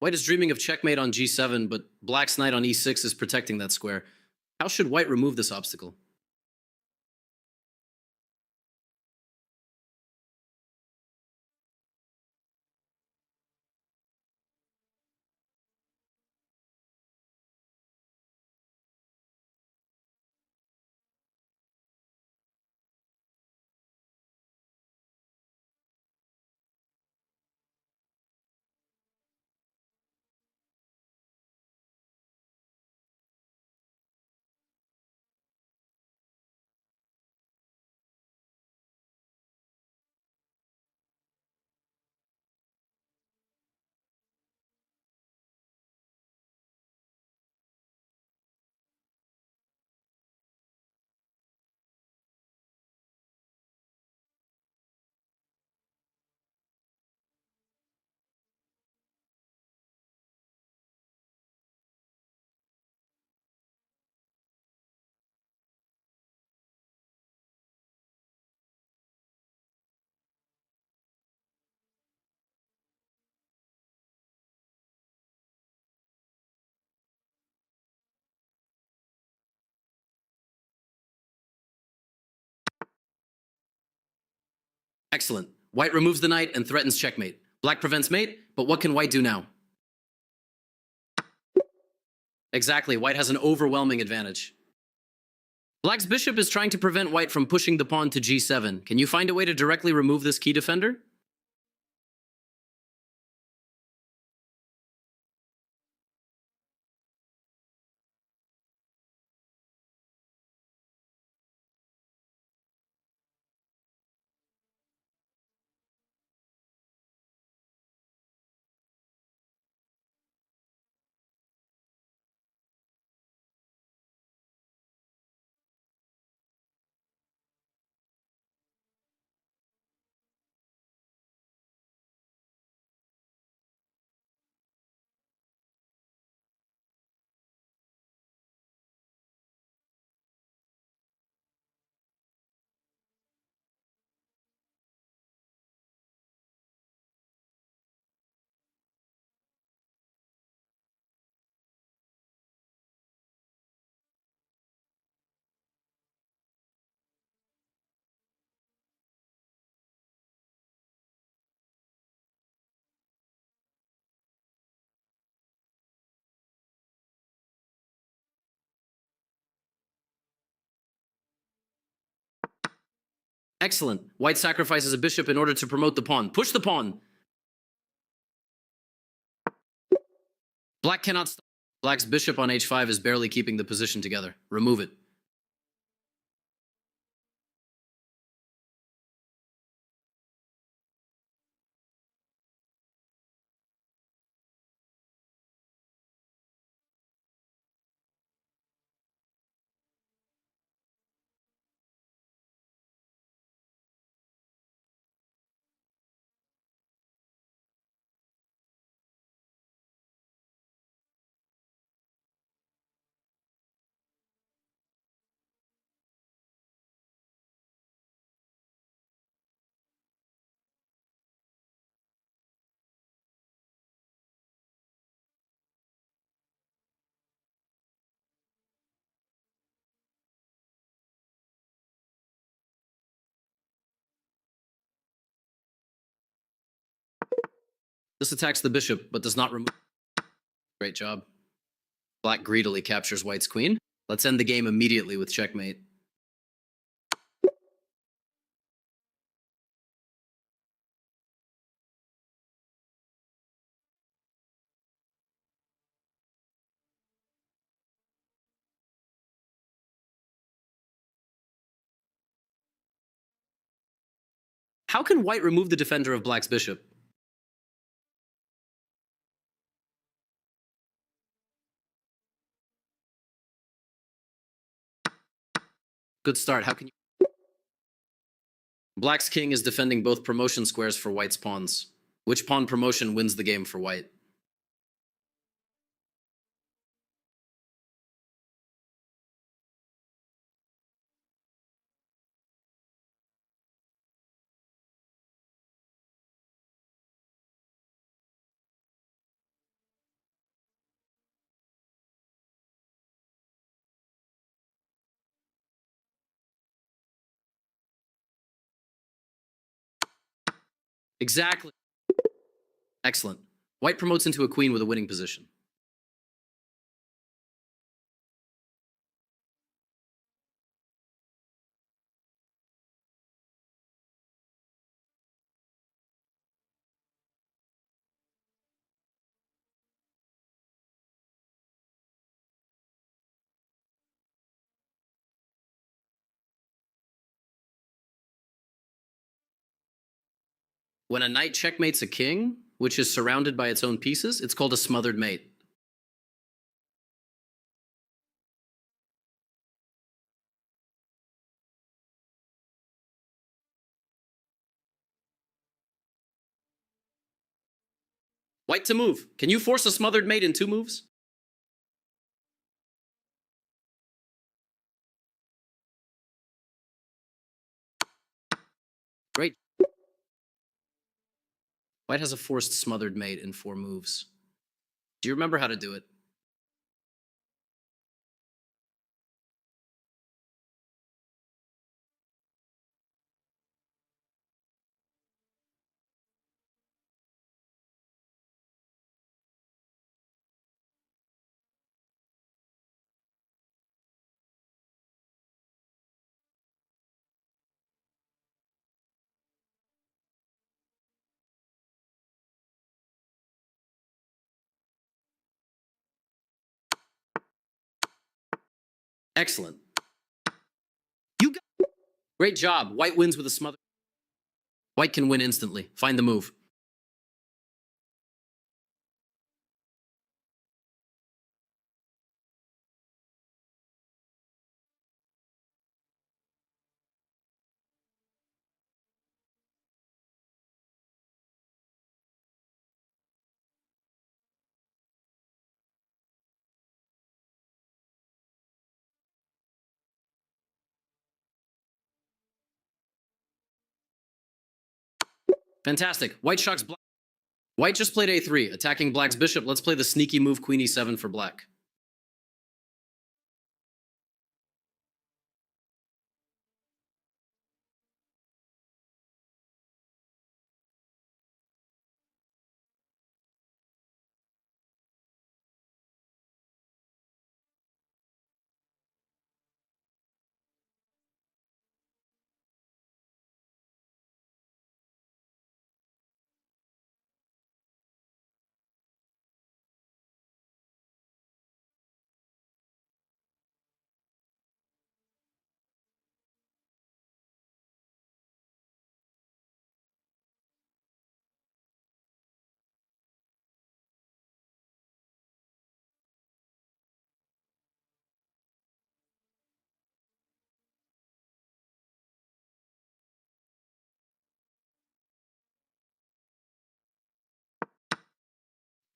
White is dreaming of checkmate on g7, but black's knight on e6 is protecting that square. How should white remove this obstacle? Excellent. White removes the knight and threatens checkmate. Black prevents mate, but what can white do now? Exactly, white has an overwhelming advantage. Black's bishop is trying to prevent white from pushing the pawn to g7. Can you find a way to directly remove this key defender? Excellent. White sacrifices a bishop in order to promote the pawn. Push the pawn. Black cannot stop. Black's bishop on h5 is barely keeping the position together. Remove it. This attacks the bishop, but does not remove. Great job. Black greedily captures white's queen. Let's end the game immediately with checkmate. How can white remove the defender of black's bishop? Good start. How can you... Black's king is defending both promotion squares for white's pawns. Which pawn promotion wins the game for white? Exactly. Excellent. White promotes into a queen with a winning position. When a knight checkmates a king, which is surrounded by its own pieces, it's called a smothered mate. White to move. Can you force a smothered mate in 2 moves? Great. White has a forced smothered mate in 4 moves. Do you remember how to do it? Excellent. You got Great job. White wins with a smother. White can win instantly. Find the move. Fantastic. White shocks black. White just played a3, attacking black's bishop. Let's play the sneaky move queen e7 for black.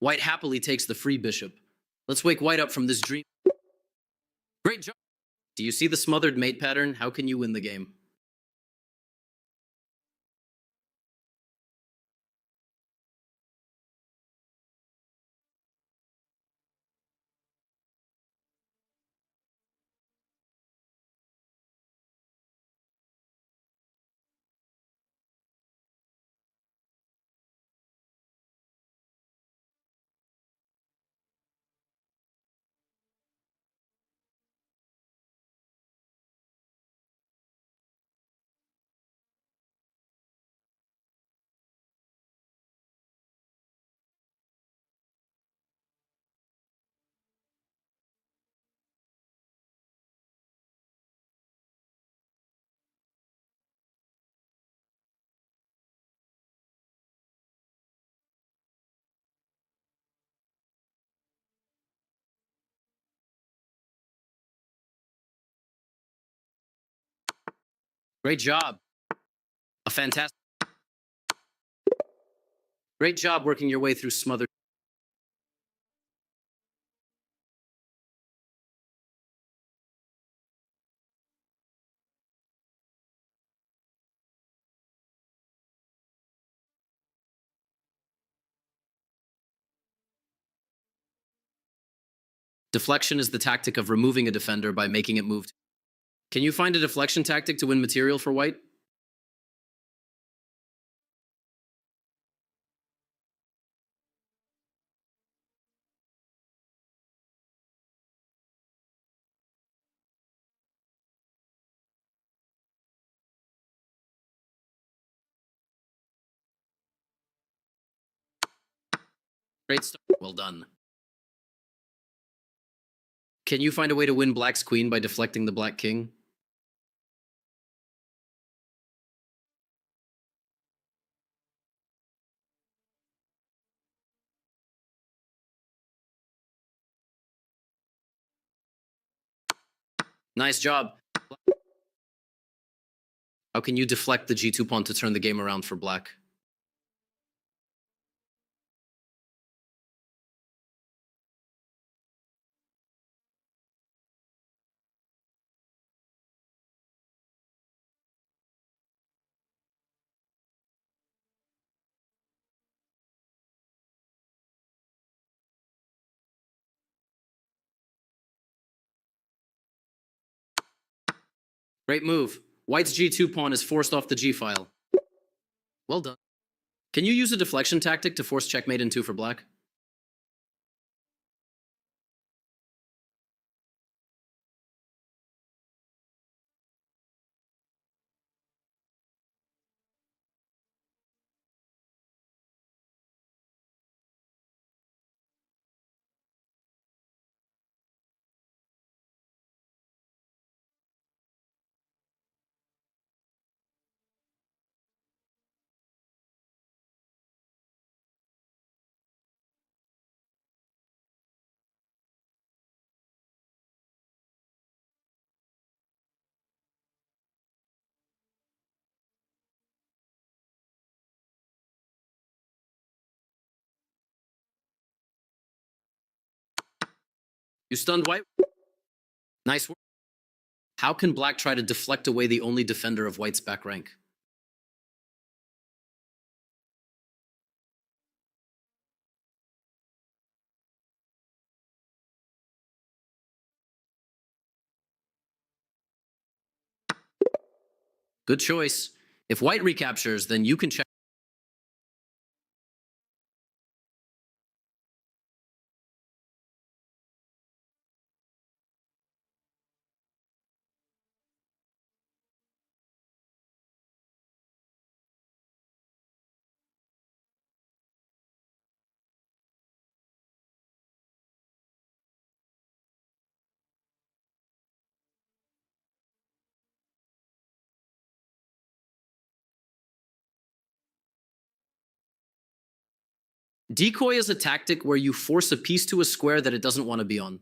White happily takes the free bishop. Let's wake White up from this dream. Great job. Do you see the smothered mate pattern? How can you win the game? Great job. A fantastic. Great job working your way through smothered. Deflection is the tactic of removing a defender by making it move. Can you find a deflection tactic to win material for White? Great start. Well done. Can you find a way to win black's queen by deflecting the black king? Nice job. How can you deflect the g2 pawn to turn the game around for black? Great move. White's g2 pawn is forced off the g-file. Well done. Can you use a deflection tactic to force checkmate in 2 for black? You stunned white? Nice work. How can black try to deflect away the only defender of white's back rank? Good choice. If white recaptures, then you can check. Decoy is a tactic where you force a piece to a square that it doesn't want to be on.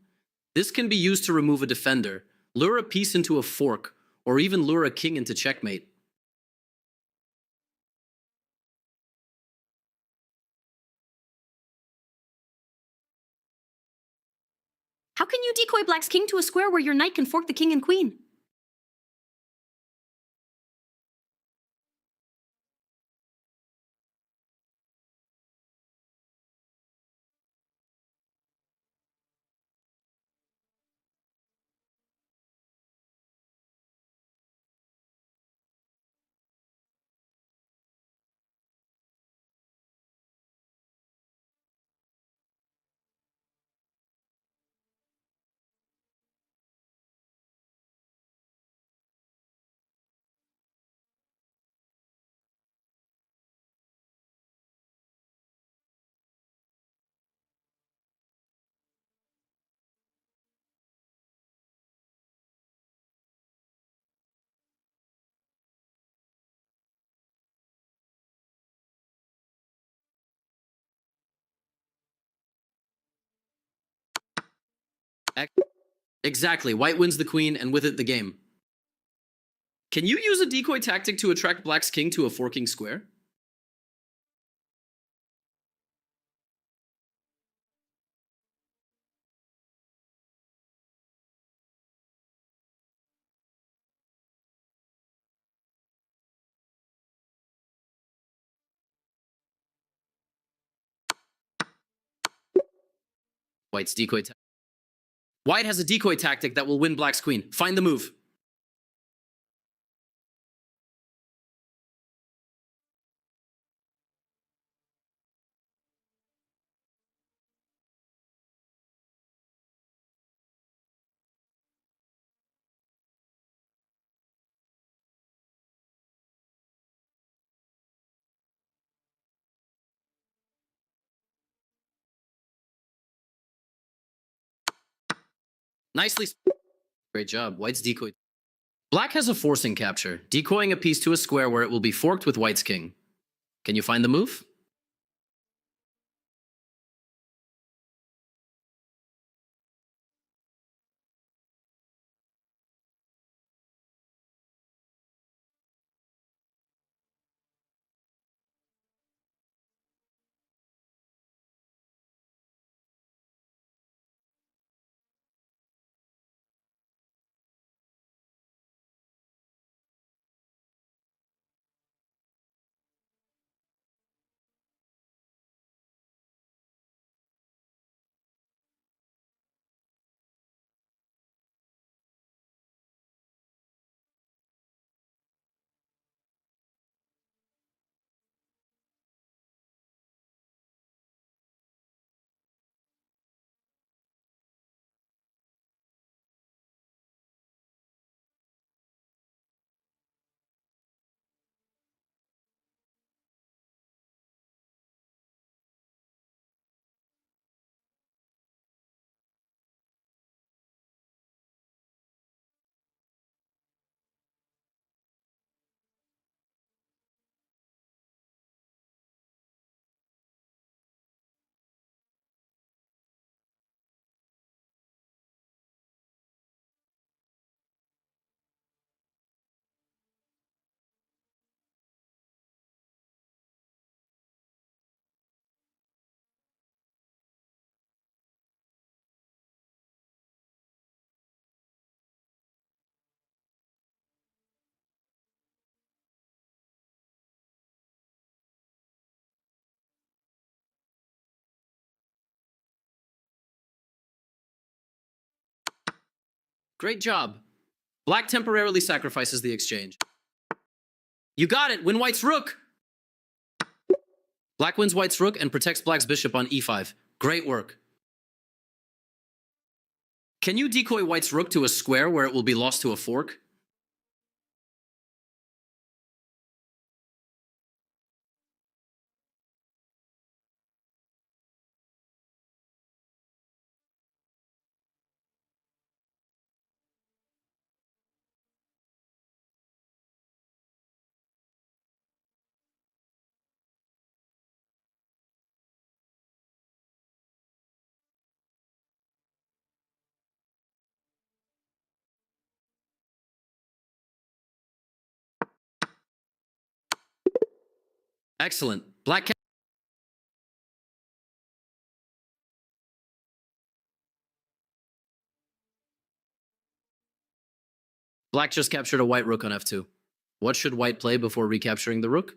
This can be used to remove a defender, lure a piece into a fork, or even lure a king into checkmate. How can you decoy black's king to a square where your knight can fork the king and queen? Exactly, white wins the queen and with it the game. Can you use a decoy tactic to attract black's king to a forking square? White's decoy tactic. White has a decoy tactic that will win black's queen. Find the move. Nicely. Great job. White's decoy. Black has a forcing capture, decoying a piece to a square where it will be forked with White's king. Can you find the move? Great job. Black temporarily sacrifices the exchange. You got it! Win White's rook! Black wins White's rook and protects Black's bishop on e5. Great work. Can you decoy White's rook to a square where it will be lost to a fork? Excellent. Black just captured a White rook on f2. What should White play before recapturing the rook?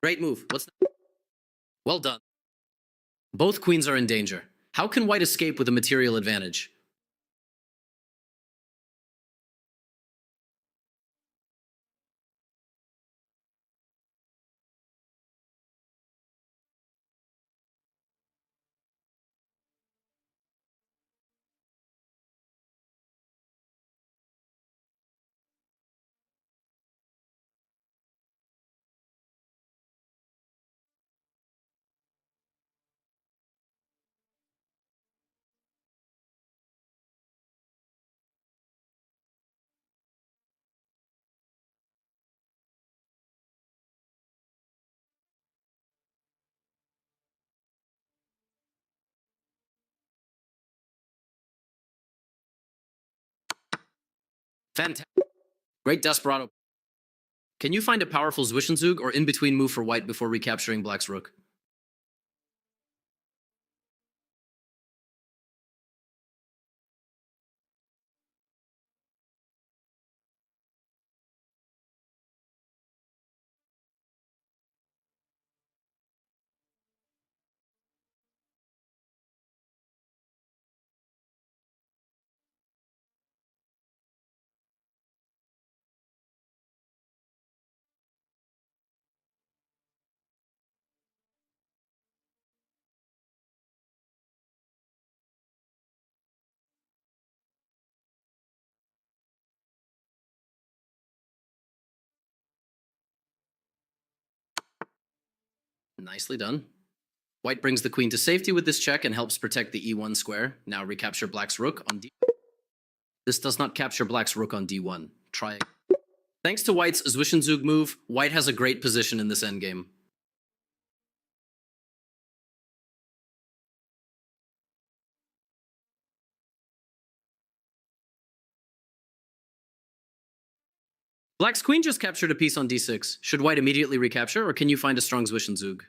Great move. What's that? Well done. Both queens are in danger. How can White escape with a material advantage? Fantastic. Great desperado. Can you find a powerful Zwischenzug or in-between move for White before recapturing Black's rook? Nicely done. White brings the queen to safety with this check and helps protect the e1 square. Now recapture black's rook on d. This does not capture black's rook on d1. Try. Thanks to white's Zwischenzug move, white has a great position in this endgame. Black's queen just captured a piece on d6. Should white immediately recapture, or can you find a strong Zwischenzug?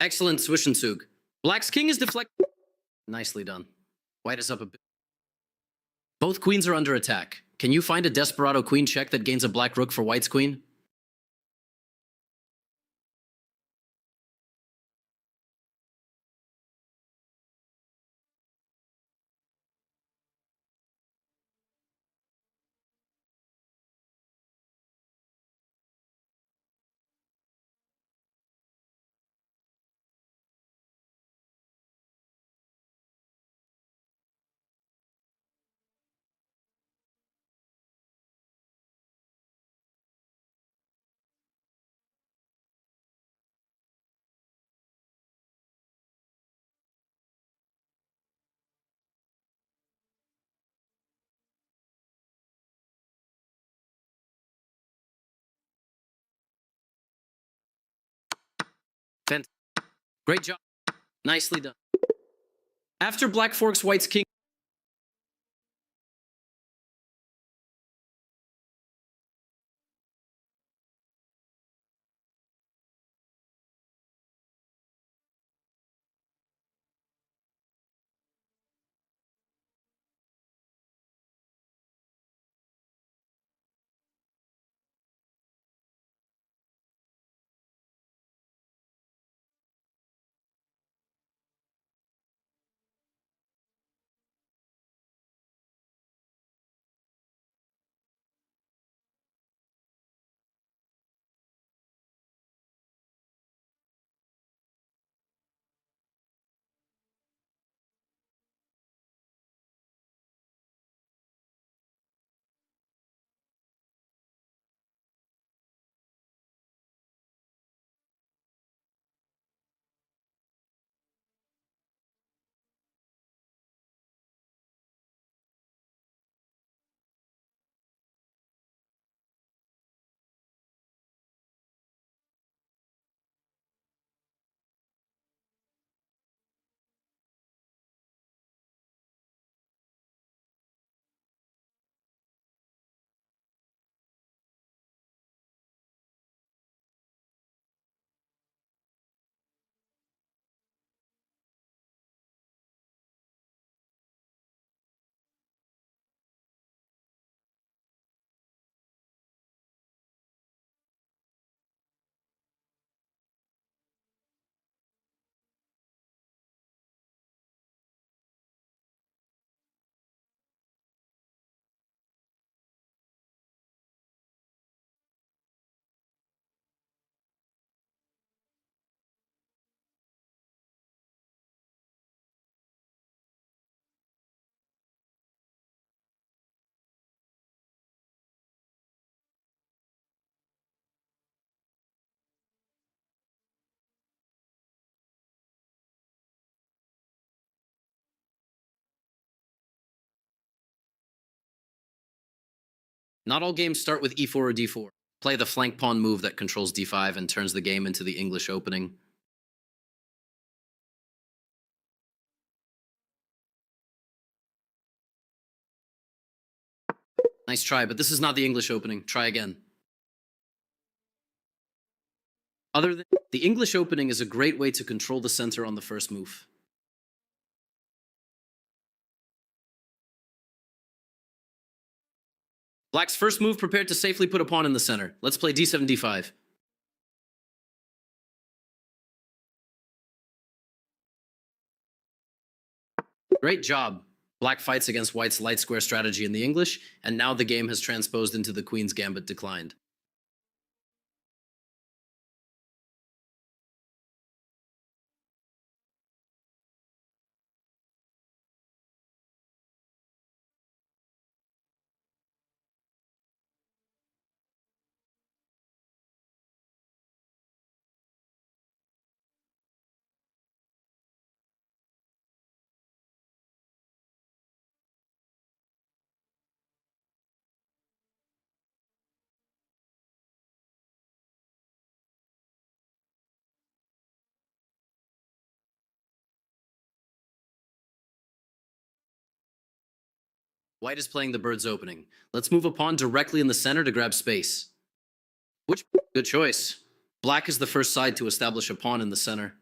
Excellent Zwischenzug. Black's king is deflected. Nicely done. White is up a bit. Both queens are under attack. Can you find a desperado queen check that gains a black rook for white's queen? Fantastic. Great job. Nicely done. After black forks white's king. Not all games start with e4 or d4. Play the flank pawn move that controls d5 and turns the game into the English opening. Nice try, but this is not the English opening. Try again. Other than the English opening is a great way to control the center on the first move. Black's first move prepared to safely put a pawn in the center. Let's play d7, d5. Great job. Black fights against White's light square strategy in the English, and now the game has transposed into the Queen's Gambit declined. White is playing the bird's opening. Let's move a pawn directly in the center to grab space. Which good choice. Black is the first side to establish a pawn in the center.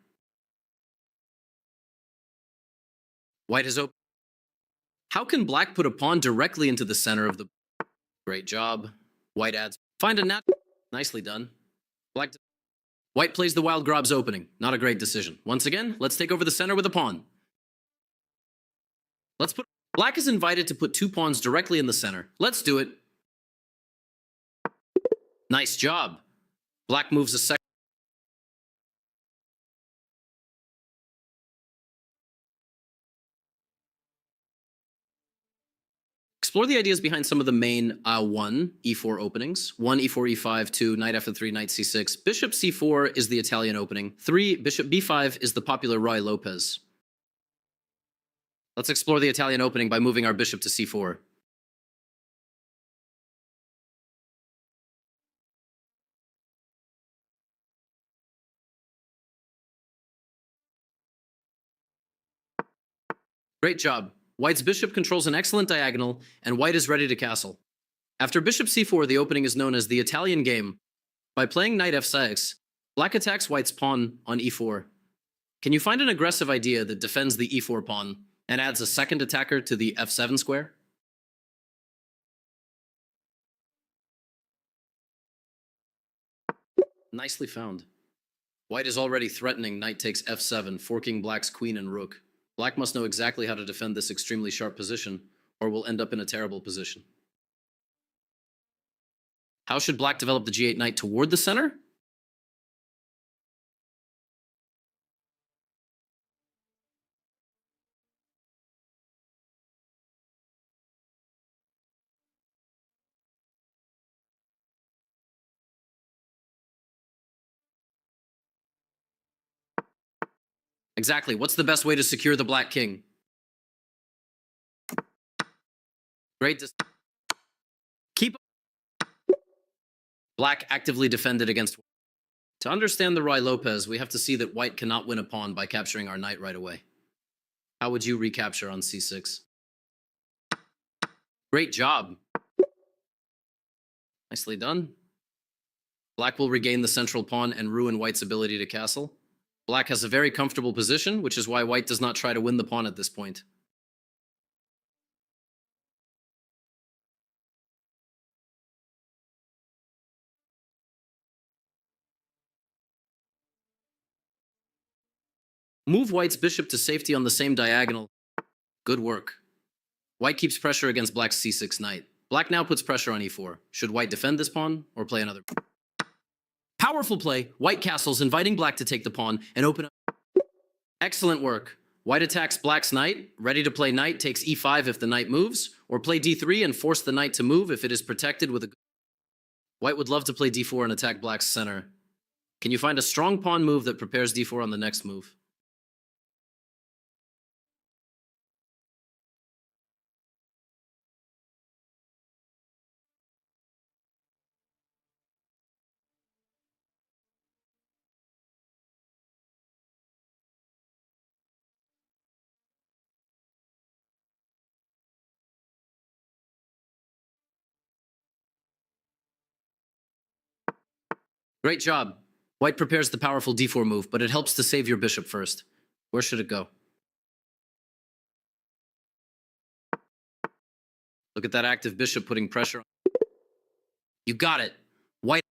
White has opened. How can Black put a pawn directly into the center of the... Great job. White adds. Find a nat... Nicely done. Black... White plays the wild grob's opening. Not a great decision. Once again, let's take over the center with a pawn. Let's put... Black is invited to put two pawns directly in the center. Let's do it. Nice job. Black moves a second. Explore the ideas behind some of the main 1, e4 openings. 1, e4, e5, 2, knight f3, knight c6. Bishop c4 is the Italian opening. 3, bishop b5 is the popular Ruy Lopez. Let's explore the Italian opening by moving our bishop to c4. Great job. White's bishop controls an excellent diagonal, and White is ready to castle. After bishop c4, the opening is known as the Italian game. By playing knight f6, Black attacks White's pawn on e4. Can you find an aggressive idea that defends the e4 pawn and adds a second attacker to the f7 square? Nicely found. White is already threatening knight takes f7, forking Black's queen and rook. Black must know exactly how to defend this extremely sharp position, or will end up in a terrible position. How should Black develop the g8 knight toward the center? Exactly. What's the best way to secure the Black king? Great. Keep. Black actively defended against. To understand the Ruy Lopez, we have to see that White cannot win a pawn by capturing our knight right away. How would you recapture on c6? Great job. Nicely done. Black will regain the central pawn and ruin White's ability to castle. Black has a very comfortable position, which is why White does not try to win the pawn at this point. Move White's bishop to safety on the same diagonal. Good work. White keeps pressure against Black's c6 knight. Black now puts pressure on e4. Should White defend this pawn or play another? Powerful play. White castles, inviting Black to take the pawn and open up. Excellent work. White attacks Black's knight, ready to play knight takes e5 if the knight moves, or play d3 and force the knight to move if it is protected with a... White would love to play d4 and attack Black's center. Can you find a strong pawn move that prepares d4 on the next move? Great job. White prepares the powerful d4 move, but it helps to save your bishop first. Where should it go? Look at that active bishop putting pressure. You got it. White.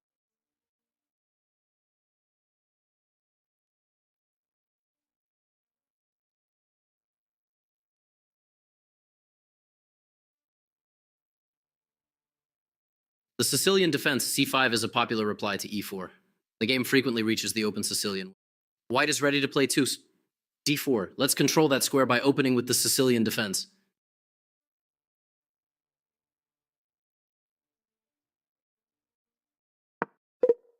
The Sicilian defense c5 is a popular reply to e4. The game frequently reaches the open Sicilian. White is ready to play d4. Let's control that square by opening with the Sicilian defense.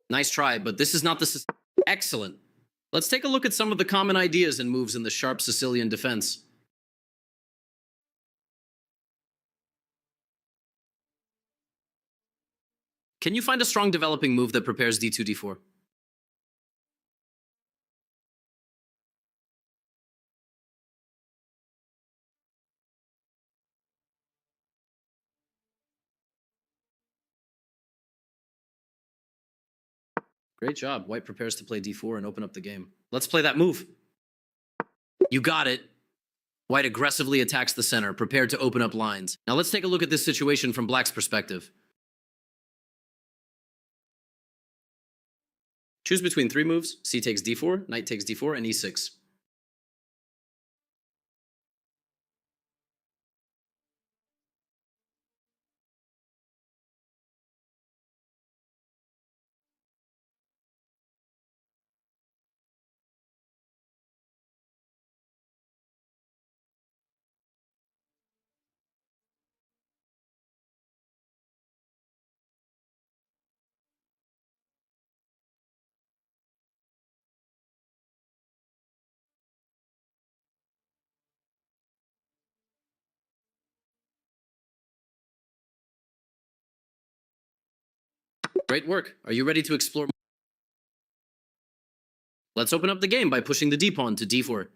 Nice try, but this is not the... Excellent. Let's take a look at some of the common ideas and moves in the sharp Sicilian defense. Can you find a strong developing move that prepares d2, d4? Great job. White prepares to play d4 and open up the game. Let's play that move. You got it. White aggressively attacks the center, prepared to open up lines. Now let's take a look at this situation from Black's perspective. Choose between three moves: c takes d4, knight takes d4, and e6. Great work. Are you ready to explore? Let's open up the game by pushing the d-pawn to d4.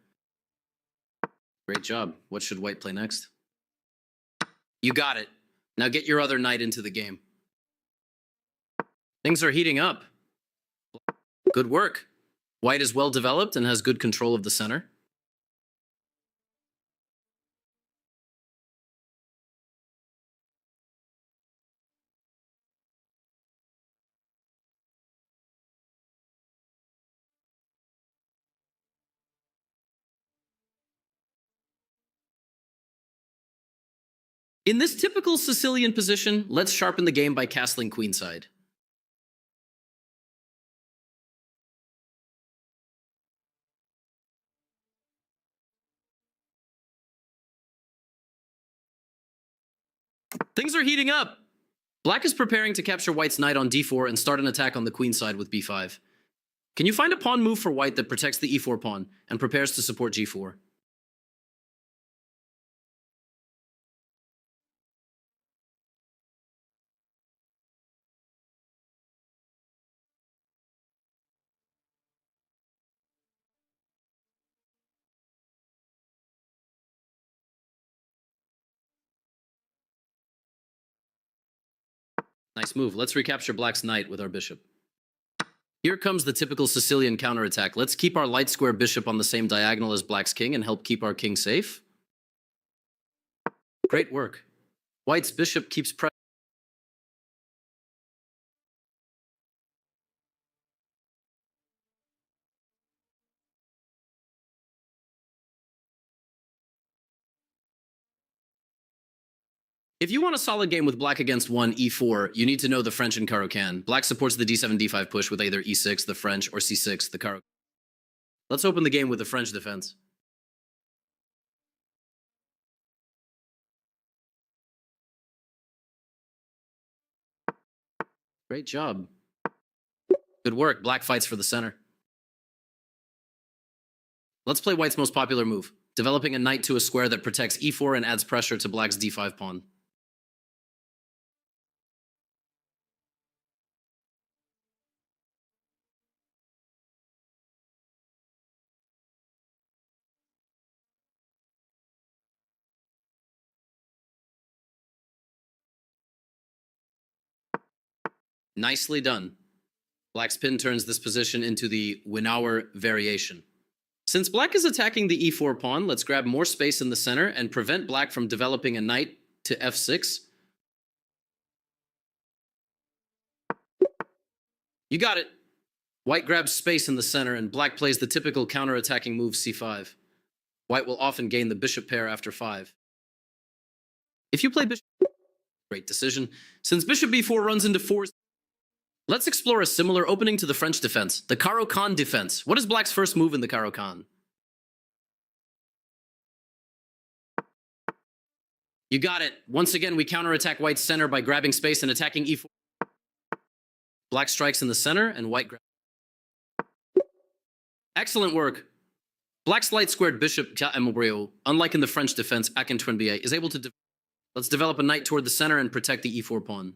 Great job. What should White play next? You got it. Now get your other knight into the game. Things are heating up. Good work. White is well developed and has good control of the center. In this typical Sicilian position, let's sharpen the game by castling queenside. Things are heating up. Black is preparing to capture White's knight on d4 and start an attack on the queen side with b5. Can you find a pawn move for White that protects the e4 pawn and prepares to support g4? Nice move. Let's recapture Black's knight with our bishop. Here comes the typical Sicilian counterattack. Let's keep our light square bishop on the same diagonal as Black's king and help keep our king safe. Great work. White's bishop keeps pressing. If you want a solid game with Black against 1 e4, you need to know the French and Caro-Kann. Black supports the d7, d5 push with either e6, the French, or c6, the Caro. Let's open the game with the French defense. Great job. Good work. Black fights for the center. Let's play White's most popular move, developing a knight to a square that protects e4 and adds pressure to Black's d5 pawn. Nicely done. Black's pin turns this position into the Winauer variation. Since black is attacking the e4 pawn, let's grab more space in the center and prevent black from developing a knight to f6. You got it. White grabs space in the center and black plays the typical counter-attacking move c5. White will often gain the bishop pair after 5. If you play bishop... Great decision. Since bishop b4 runs into 4... Let's explore a similar opening to the French defense, the Caro-Kann defense. What is black's first move in the Caro-Kann? You got it. Once again, we counterattack white's center by grabbing space and attacking e4. Black strikes in the center, and white grabs. Excellent work. Black's light-squared bishop, unlike in the French defense, is able to... Let's develop a knight toward the center and protect the e4 pawn.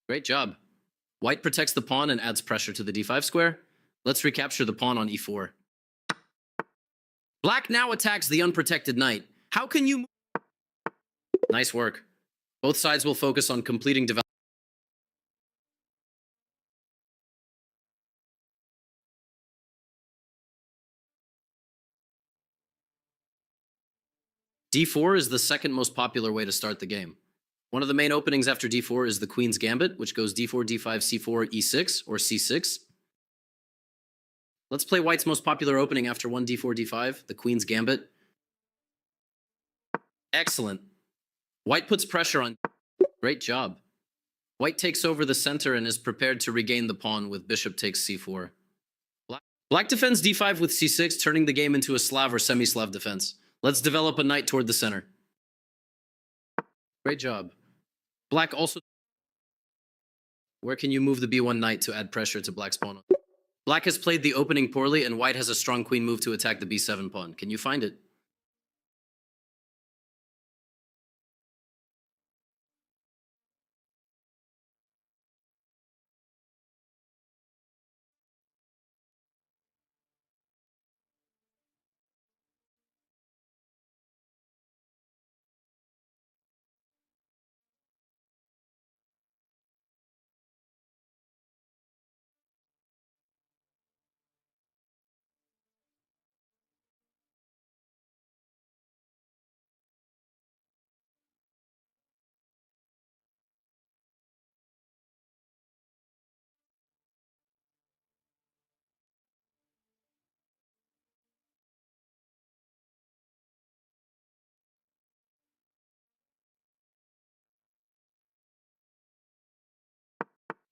Great job. White protects the pawn and adds pressure to the d5 square. Let's recapture the pawn on e4. Black now attacks the unprotected knight. How can you... Nice work. Both sides will focus on completing development. d4 is the second most popular way to start the game. One of the main openings after d4 is the Queen's Gambit, which goes d4, d5, c4, e6, or c6. Let's play white's most popular opening after 1 d4, d5, the Queen's Gambit. Excellent. White puts pressure on... Great job. White takes over the center and is prepared to regain the pawn with bishop takes c4. Black defends d5 with c6, turning the game into a Slav or semi-Slav defense. Let's develop a knight toward the center. Great job. Black also... Where can you move the b1 knight to add pressure to black's pawn? Black has played the opening poorly, and white has a strong queen move to attack the b7 pawn. Can you find it?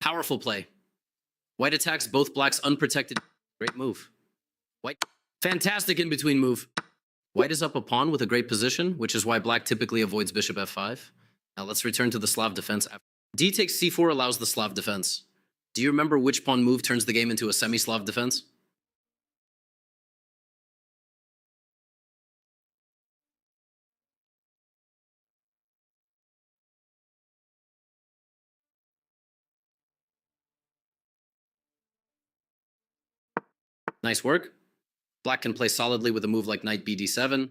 Powerful play. White attacks both black's unprotected... Great move. White... Fantastic in-between move. White is up a pawn with a great position, which is why black typically avoids bishop f5. Now let's return to the Slav defense. D takes c4 allows the Slav defense. Do you remember which pawn move turns the game into a semi-Slav defense? Nice work. Black can play solidly with a move like knight bd7.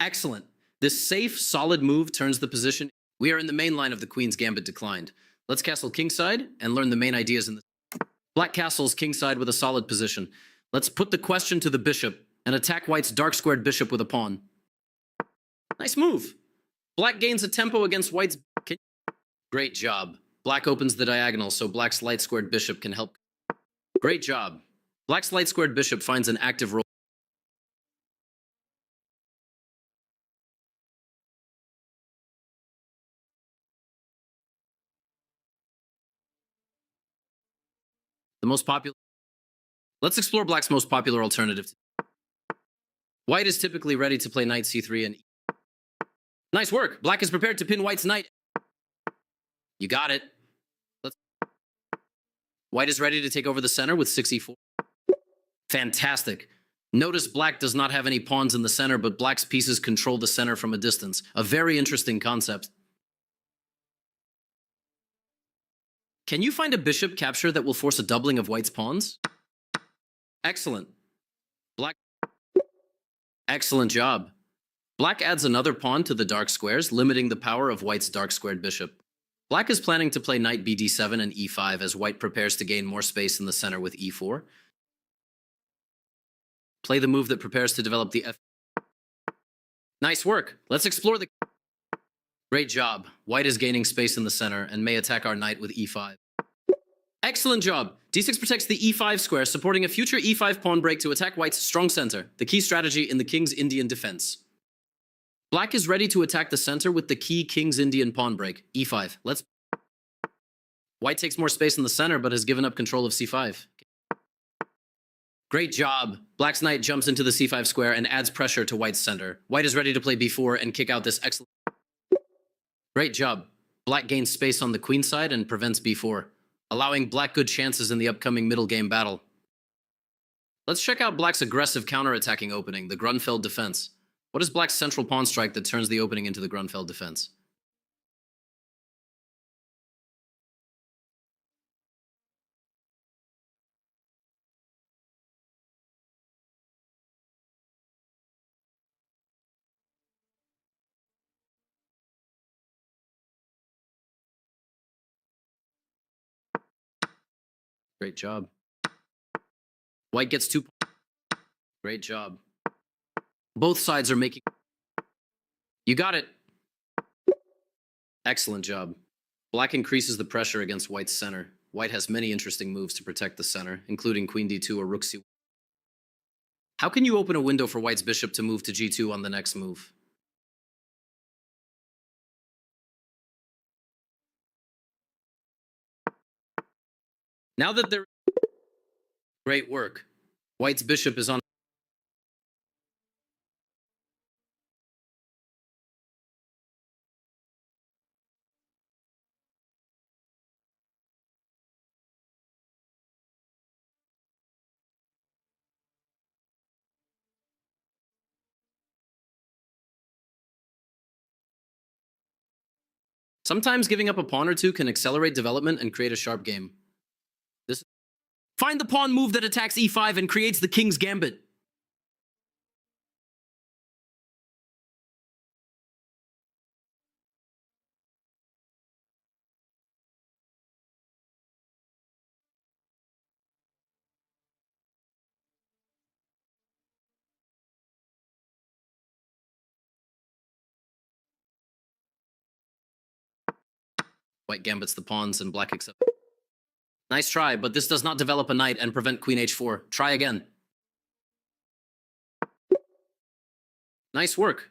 Excellent. This safe, solid move turns the position. We are in the main line of the Queen's Gambit declined. Let's castle kingside and learn the main ideas in this. Black castles kingside with a solid position. Let's put the question to the bishop and attack white's dark-squared bishop with a pawn. Nice move. Black gains a tempo against white's... Great job. Black opens the diagonal so black's light-squared bishop can help. Great job. Black's light-squared bishop finds an active role. The most popular... Let's explore black's most popular alternative. White is typically ready to play knight c3 and... Nice work. Black is prepared to pin white's knight. You got it. White is ready to take over the center with 6e4. Fantastic. Notice black does not have any pawns in the center, but black's pieces control the center from a distance. A very interesting concept. Can you find a bishop capture that will force a doubling of white's pawns? Excellent. Black... Excellent job. Black adds another pawn to the dark squares, limiting the power of white's dark-squared bishop. Black is planning to play knight bd7 and e5 as white prepares to gain more space in the center with e4. Play the move that prepares to develop the f. Nice work. Let's explore the. Great job. White is gaining space in the center and may attack our knight with e5. Excellent job. d6 protects the e5 square, supporting a future e5 pawn break to attack white's strong center, the key strategy in the king's Indian defense. Black is ready to attack the center with the key king's Indian pawn break, e5. Let's. White takes more space in the center but has given up control of c5. Great job. Black's knight jumps into the c5 square and adds pressure to white's center. White is ready to play b4 and kick out this excellent. Great job. Black gains space on the queen side and prevents b4, allowing black good chances in the upcoming middle game battle. Let's check out black's aggressive counter-attacking opening, the Grunfeld defense. What is black's central pawn strike that turns the opening into the Grunfeld defense? Great job. White gets 2 points. Great job. Both sides are making. You got it. Excellent job. Black increases the pressure against white's center. White has many interesting moves to protect the center, including queen d2 or rook c1. How can you open a window for white's bishop to move to g2 on the next move? Now that they're. Great work. White's bishop is on. Sometimes giving up a pawn or two can accelerate development and create a sharp game. Find the pawn move that attacks e5 and creates the king's gambit. White gambits the pawns and black accepts. Nice try, but this does not develop a knight and prevent queen h4. Try again. Nice work.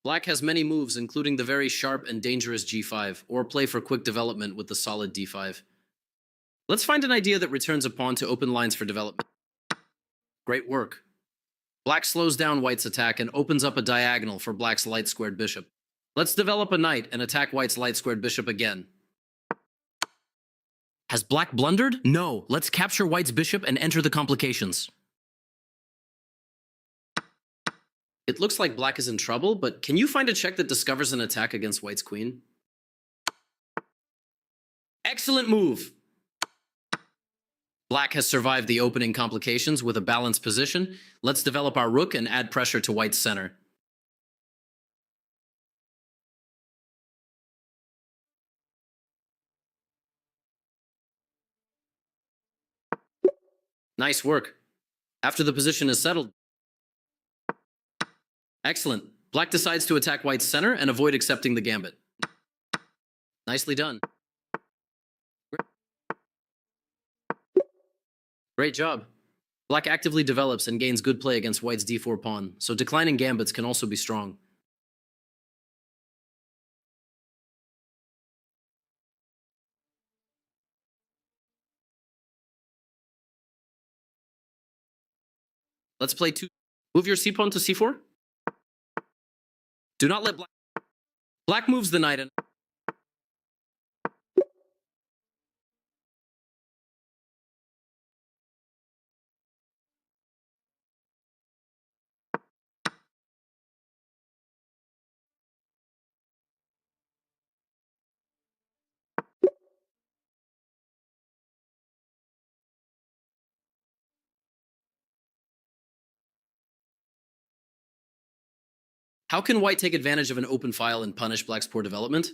Black has many moves, including the very sharp and dangerous g5, or play for quick development with the solid d5. Let's find an idea that returns a pawn to open lines for development. Great work. Black slows down white's attack and opens up a diagonal for black's light-squared bishop. Let's develop a knight and attack white's light-squared bishop again. Has black blundered? No. Let's capture white's bishop and enter the complications. It looks like black is in trouble, but can you find a check that discovers an attack against white's queen? Excellent move! Black has survived the opening complications with a balanced position. Let's develop our rook and add pressure to white's center. Nice work. After the position is settled. Excellent. Black decides to attack white's center and avoid accepting the gambit. Nicely done. Great job. Black actively develops and gains good play against white's d4 pawn, so declining gambits can also be strong. Let's play 2. Move your c pawn to c4. Do not let black. Black moves the knight and. How can white take advantage of an open file and punish black's poor development?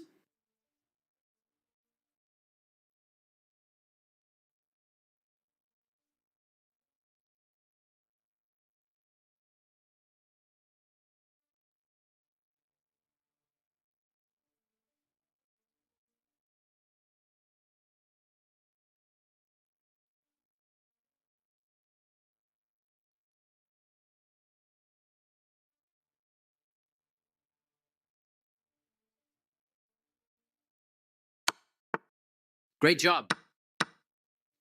Great job.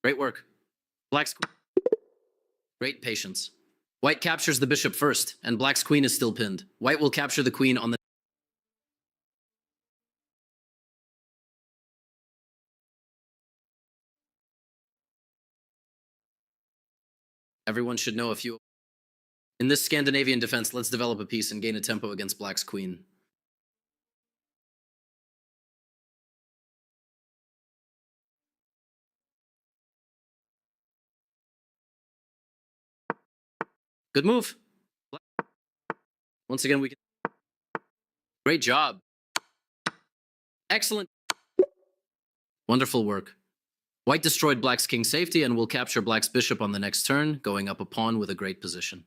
Great work. Black's great patience. White captures the bishop first, and black's queen is still pinned. White will capture the queen on the... Everyone should know a few... In this Scandinavian defense, let's develop a piece and gain a tempo against black's queen. Good move. Once again, we can... Great job. Excellent. Wonderful work. White destroyed black's king safety and will capture black's bishop on the next turn, going up a pawn with a great position.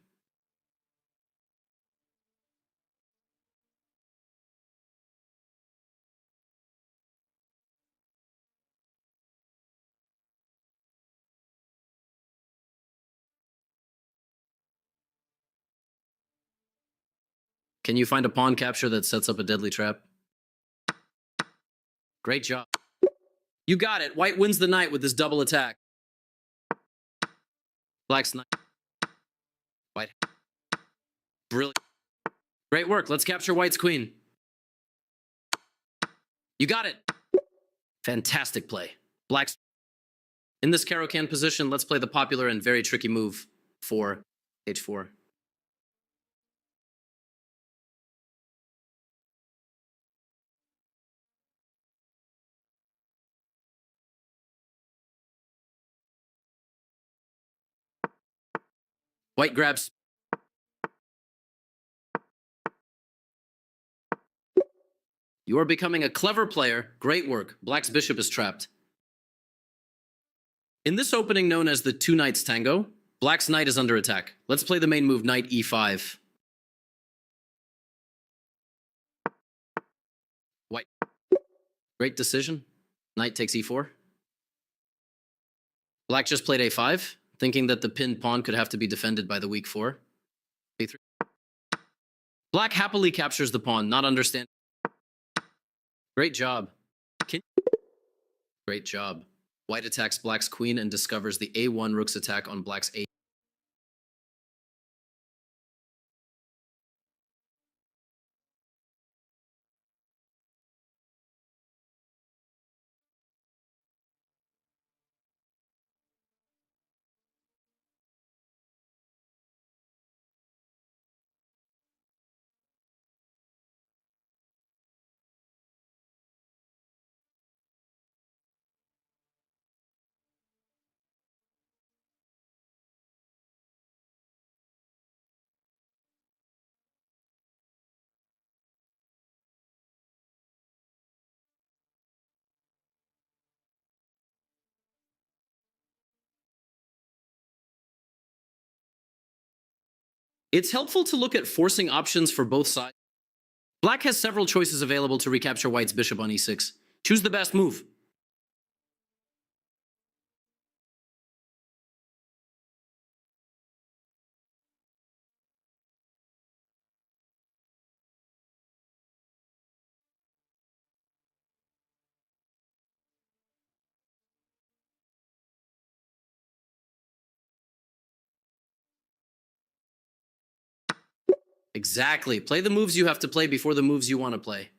Can you find a pawn capture that sets up a deadly trap? Great job. You got it. White wins the knight with this double attack. Black's knight. White. Brilliant. Great work. Let's capture white's queen. You got it. Fantastic play. Black's... In this Caro-Can position, let's play the popular and very tricky move for h4. White grabs. You are becoming a clever player. Great work. Black's bishop is trapped. In this opening known as the two knights tango, black's knight is under attack. Let's play the main move, knight e5. White. Great decision. Knight takes e4. Black just played a5, thinking that the pinned pawn could have to be defended by the weak 4. a3. Black happily captures the pawn, not understanding. Great job. Great job. White attacks black's queen and discovers the a1 rook's attack on black's a. It's helpful to look at forcing options for both sides. Black has several choices available to recapture white's bishop on e6. Choose the best move. Exactly. Play the moves you have to play before the moves you want to play.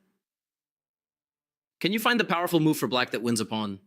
Can you find the powerful move for black that wins a pawn?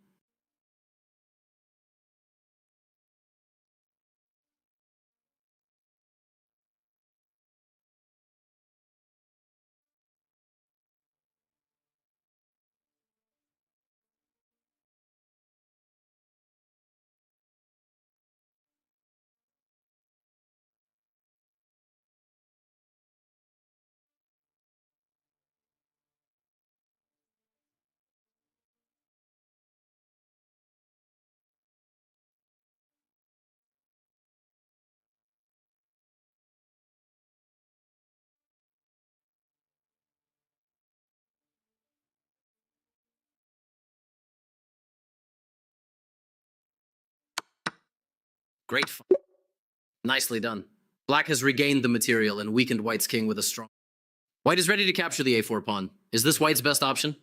Great fun. Nicely done. Black has regained the material and weakened white's king with a strong... White is ready to capture the a4 pawn. Is this white's best option?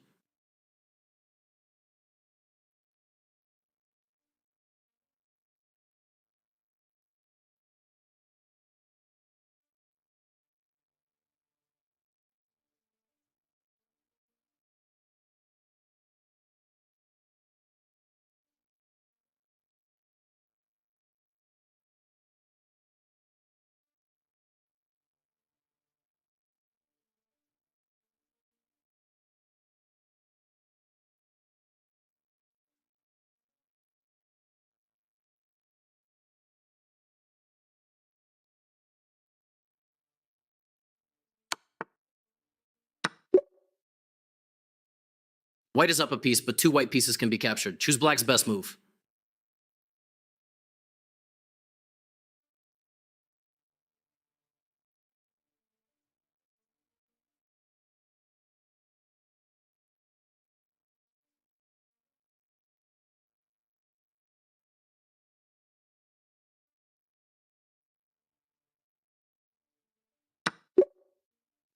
White is up a piece, but 2 white pieces can be captured. Choose black's best move.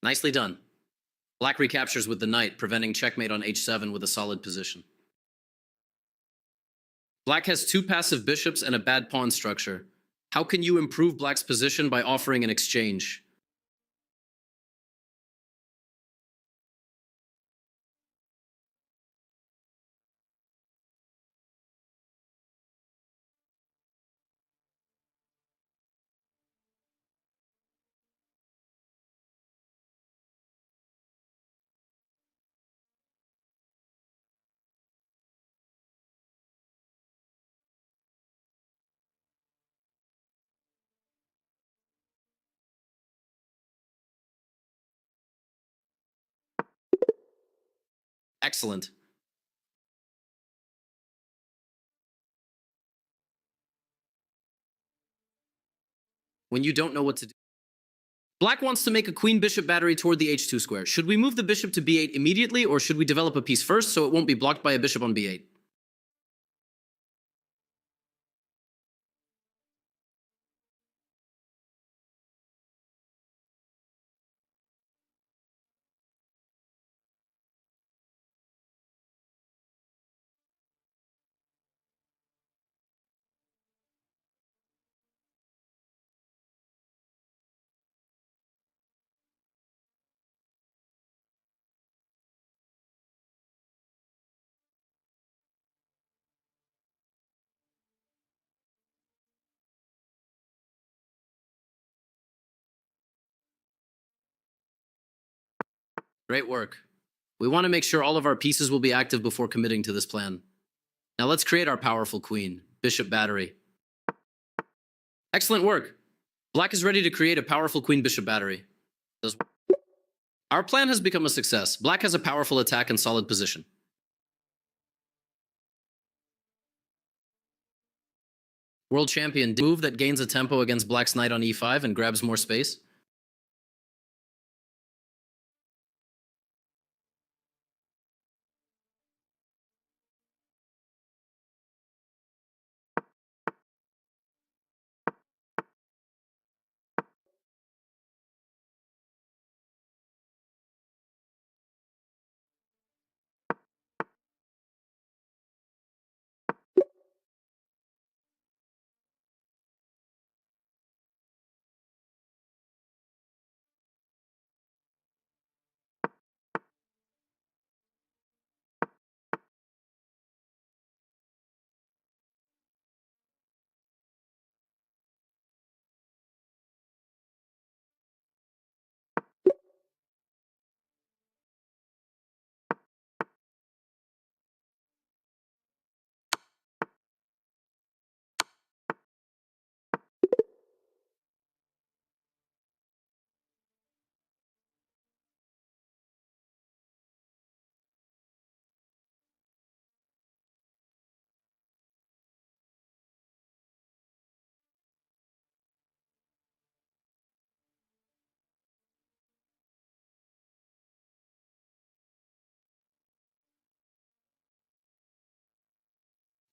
Nicely done. Black recaptures with the knight, preventing checkmate on h7 with a solid position. Black has 2 passive bishops and a bad pawn structure. How can you improve black's position by offering an exchange? Excellent. When you don't know what to do. Black wants to make a queen-bishop battery toward the h2 square. Should we move the bishop to b8 immediately, or should we develop a piece first so it won't be blocked by a bishop on b8? Great work. We want to make sure all of our pieces will be active before committing to this plan. Now let's create our powerful queen, bishop battery. Excellent work. Black is ready to create a powerful queen-bishop battery. Our plan has become a success. Black has a powerful attack and solid position. World champion, move that gains a tempo against black's knight on e5 and grabs more space.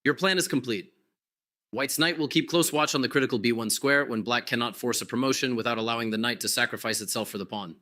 Your plan is complete. White's knight will keep close watch on the critical b1 square when black cannot force a promotion without allowing the knight to sacrifice itself for the pawn.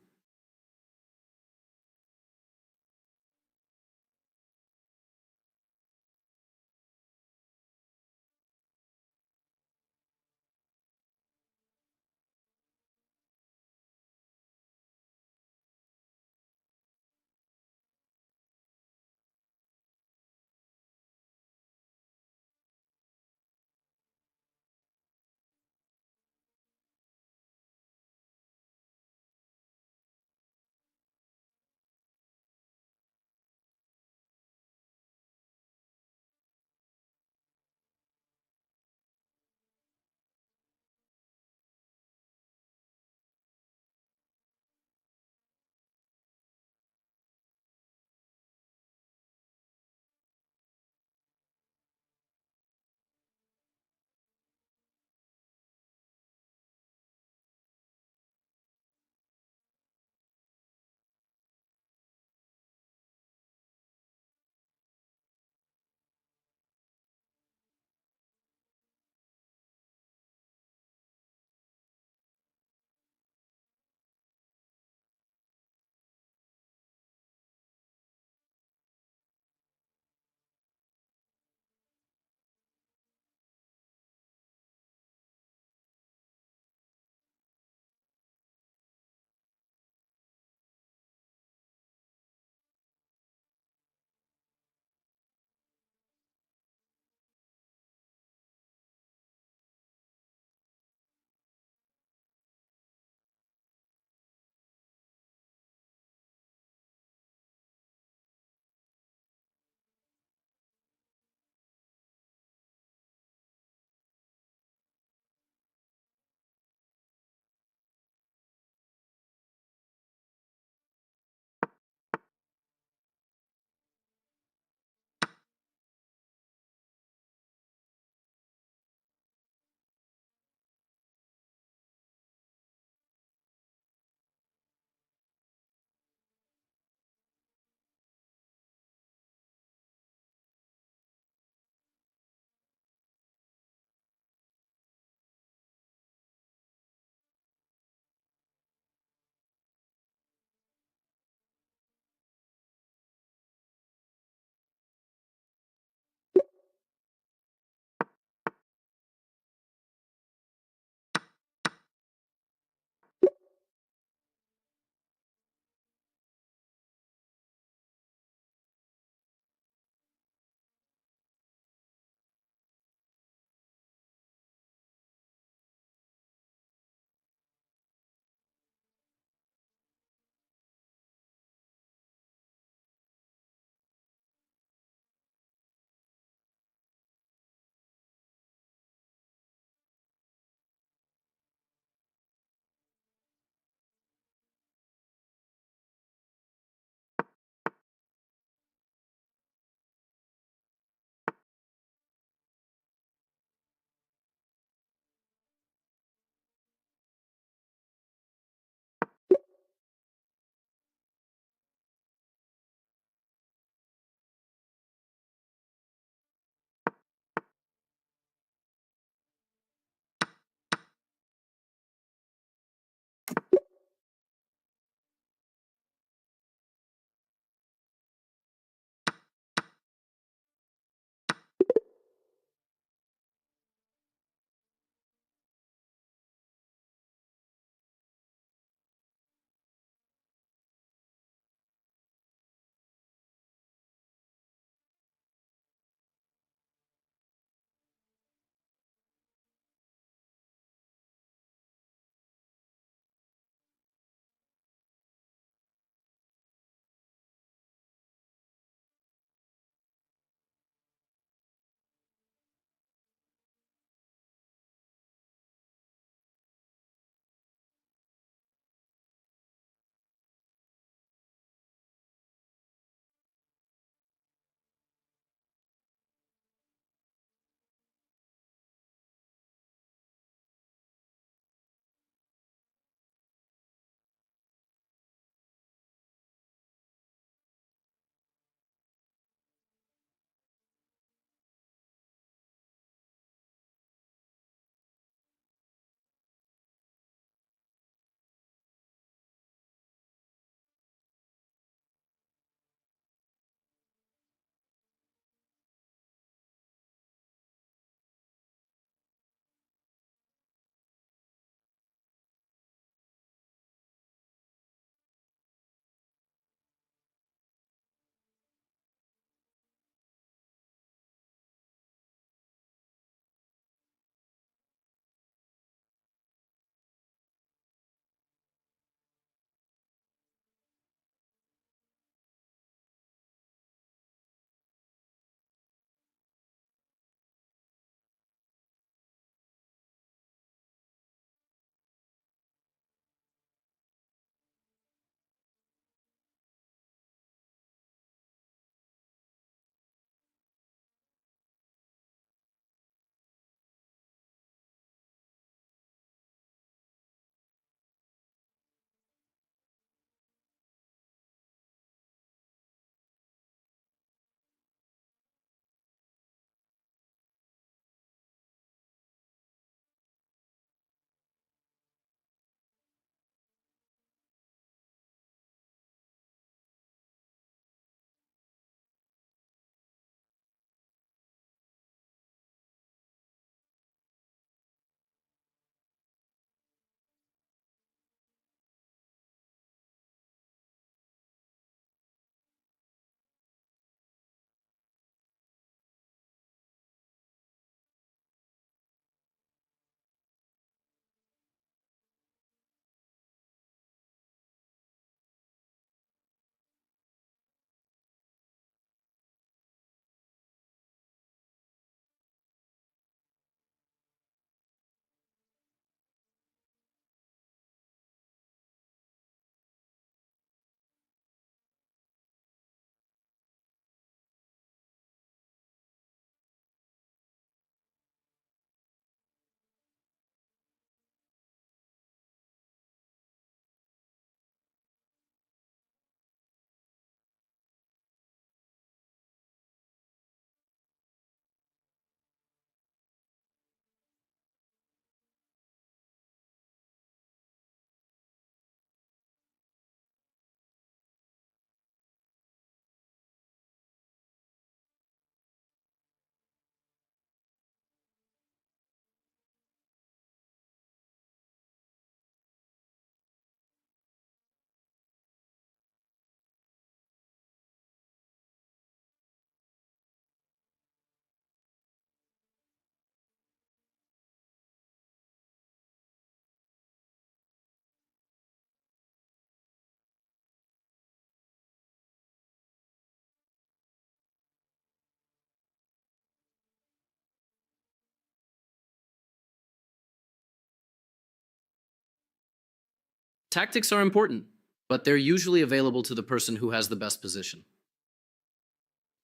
Tactics are important, but they're usually available to the person who has the best position.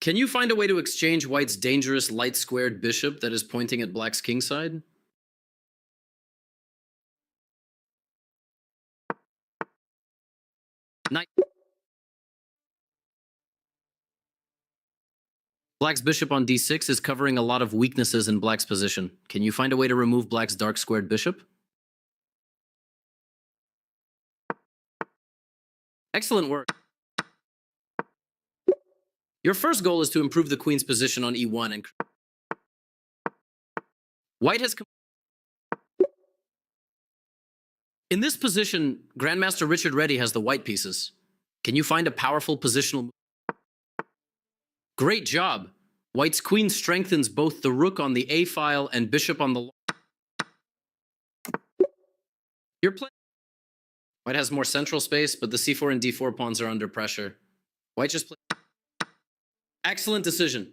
Can you find a way to exchange white's dangerous light-squared bishop that is pointing at black's kingside? Knight. Black's bishop on d6 is covering a lot of weaknesses in black's position. Can you find a way to remove black's dark-squared bishop? Excellent work. Your first goal is to improve the queen's position on e1 and white has in this position, Grandmaster Richard Reddy has the white pieces. Can you find a powerful positional move? Great job. White's queen strengthens both the rook on the a file and bishop on the You're playing. White has more central space, but the c4 and d4 pawns are under pressure. White just plays. Excellent decision.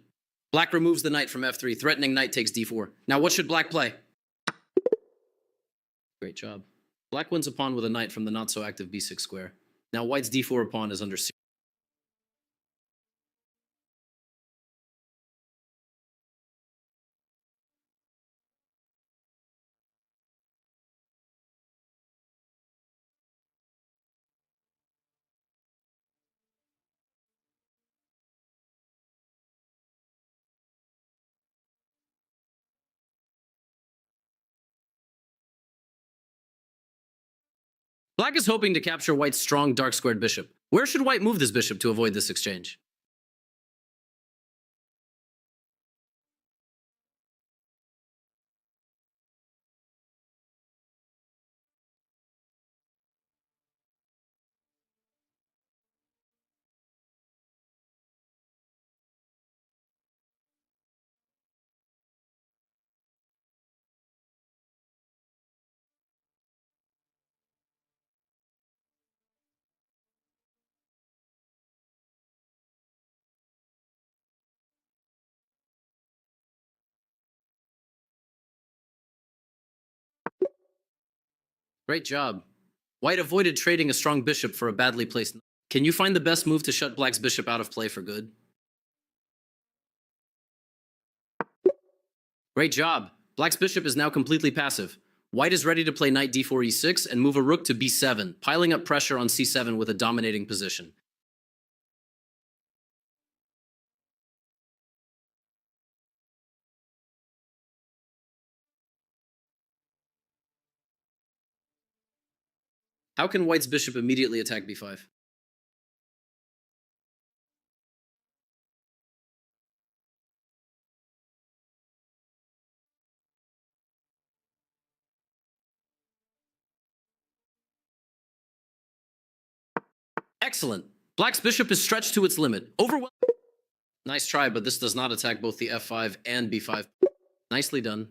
Black removes the knight from f3, threatening knight takes d4. Now what should black play? Great job. Black wins a pawn with a knight from the not-so-active b6 square. Now white's d4 pawn is under c. Black is hoping to capture white's strong dark-squared bishop. Where should white move this bishop to avoid this exchange? Great job. White avoided trading a strong bishop for a badly placed. Can you find the best move to shut black's bishop out of play for good? Great job. Black's bishop is now completely passive. White is ready to play knight d4 e6 and move a rook to b7, piling up pressure on c7 with a dominating position. How can white's bishop immediately attack b5? Excellent. Black's bishop is stretched to its limit. Overwhelmed. Nice try, but this does not attack both the f5 and b5. Nicely done.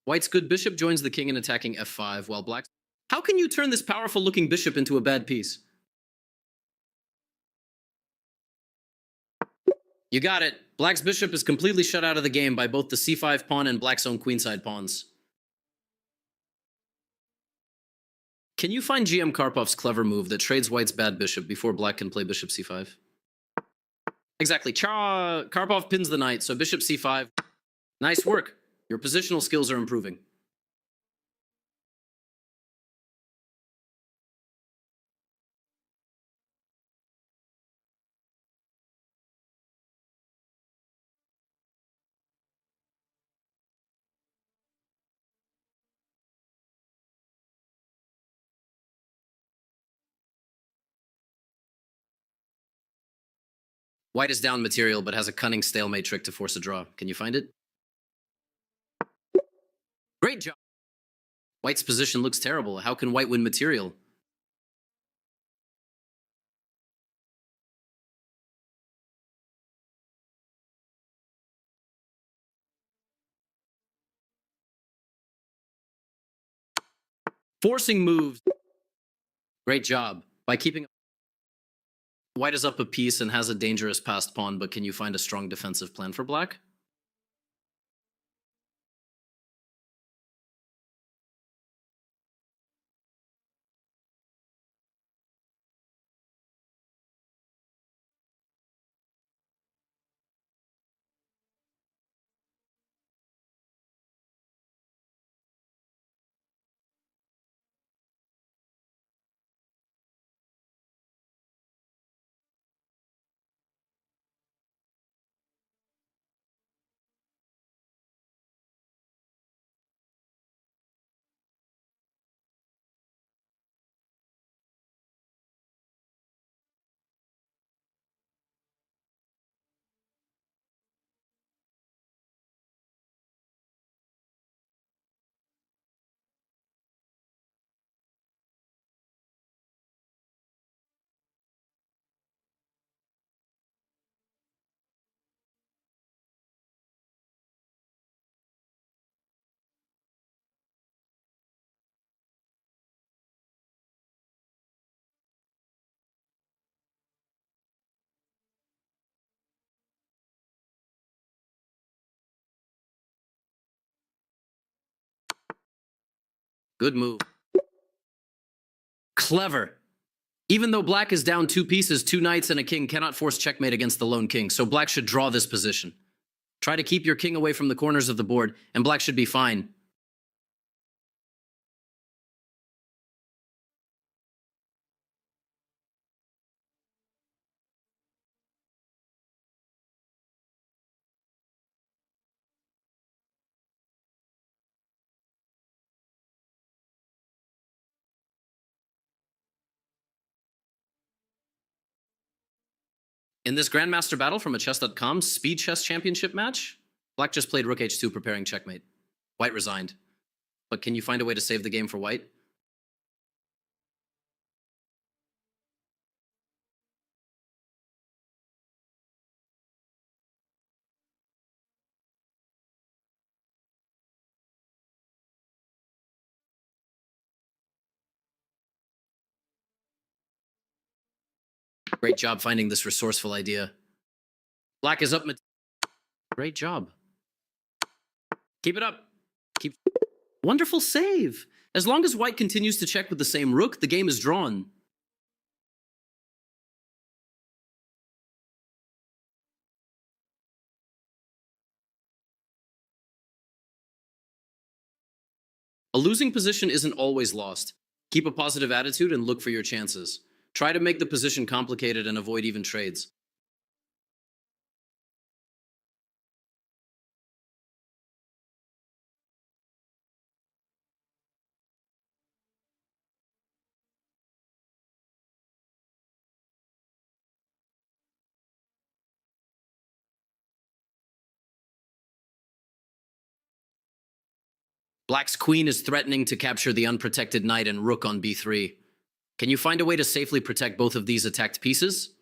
White's good bishop joins the king in attacking f5, while black's... How can you turn this powerful-looking bishop into a bad piece? You got it. Black's bishop is completely shut out of the game by both the c5 pawn and black's own queenside pawns. Can you find GM Karpov's clever move that trades white's bad bishop before black can play bishop c5? Exactly. Karpov pins the knight, so bishop c5. Nice work. Your positional skills are improving. White is down material, but has a cunning stalemate trick to force a draw. Can you find it? Great job. White's position looks terrible. How can white win material? Forcing moves. Great job. By keeping... White is up a piece and has a dangerous passed pawn, but can you find a strong defensive plan for black? Good move. Clever. Even though black is down 2 pieces, 2 knights and a king cannot force checkmate against the lone king, so black should draw this position. Try to keep your king away from the corners of the board, and black should be fine. In this Grandmaster battle from a chess.com speed chess championship match, black just played rook h2 preparing checkmate. White resigned. But can you find a way to save the game for white? Great job finding this resourceful idea. Black is up. Great job. Keep it up. Wonderful save. As long as white continues to check with the same rook, the game is drawn. A losing position isn't always lost. Keep a positive attitude and look for your chances. Try to make the position complicated and avoid even trades. Black's queen is threatening to capture the unprotected knight and rook on b3. Can you find a way to safely protect both of these attacked pieces?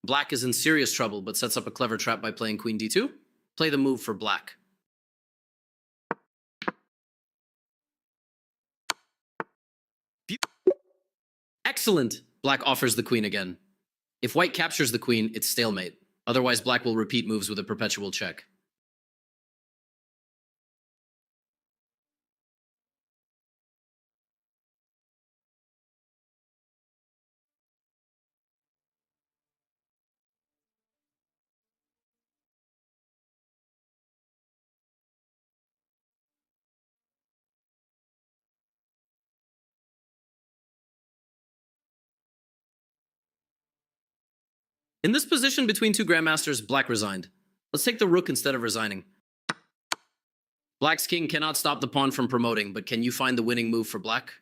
Black is in serious trouble, but sets up a clever trap by playing queen d2. Play the move for black. Excellent! Black offers the queen again. If white captures the queen, it's stalemate. Otherwise, black will repeat moves with a perpetual check. In this position between two grandmasters, black resigned. Let's take the rook instead of resigning. Black's king cannot stop the pawn from promoting, but can you find the winning move for black?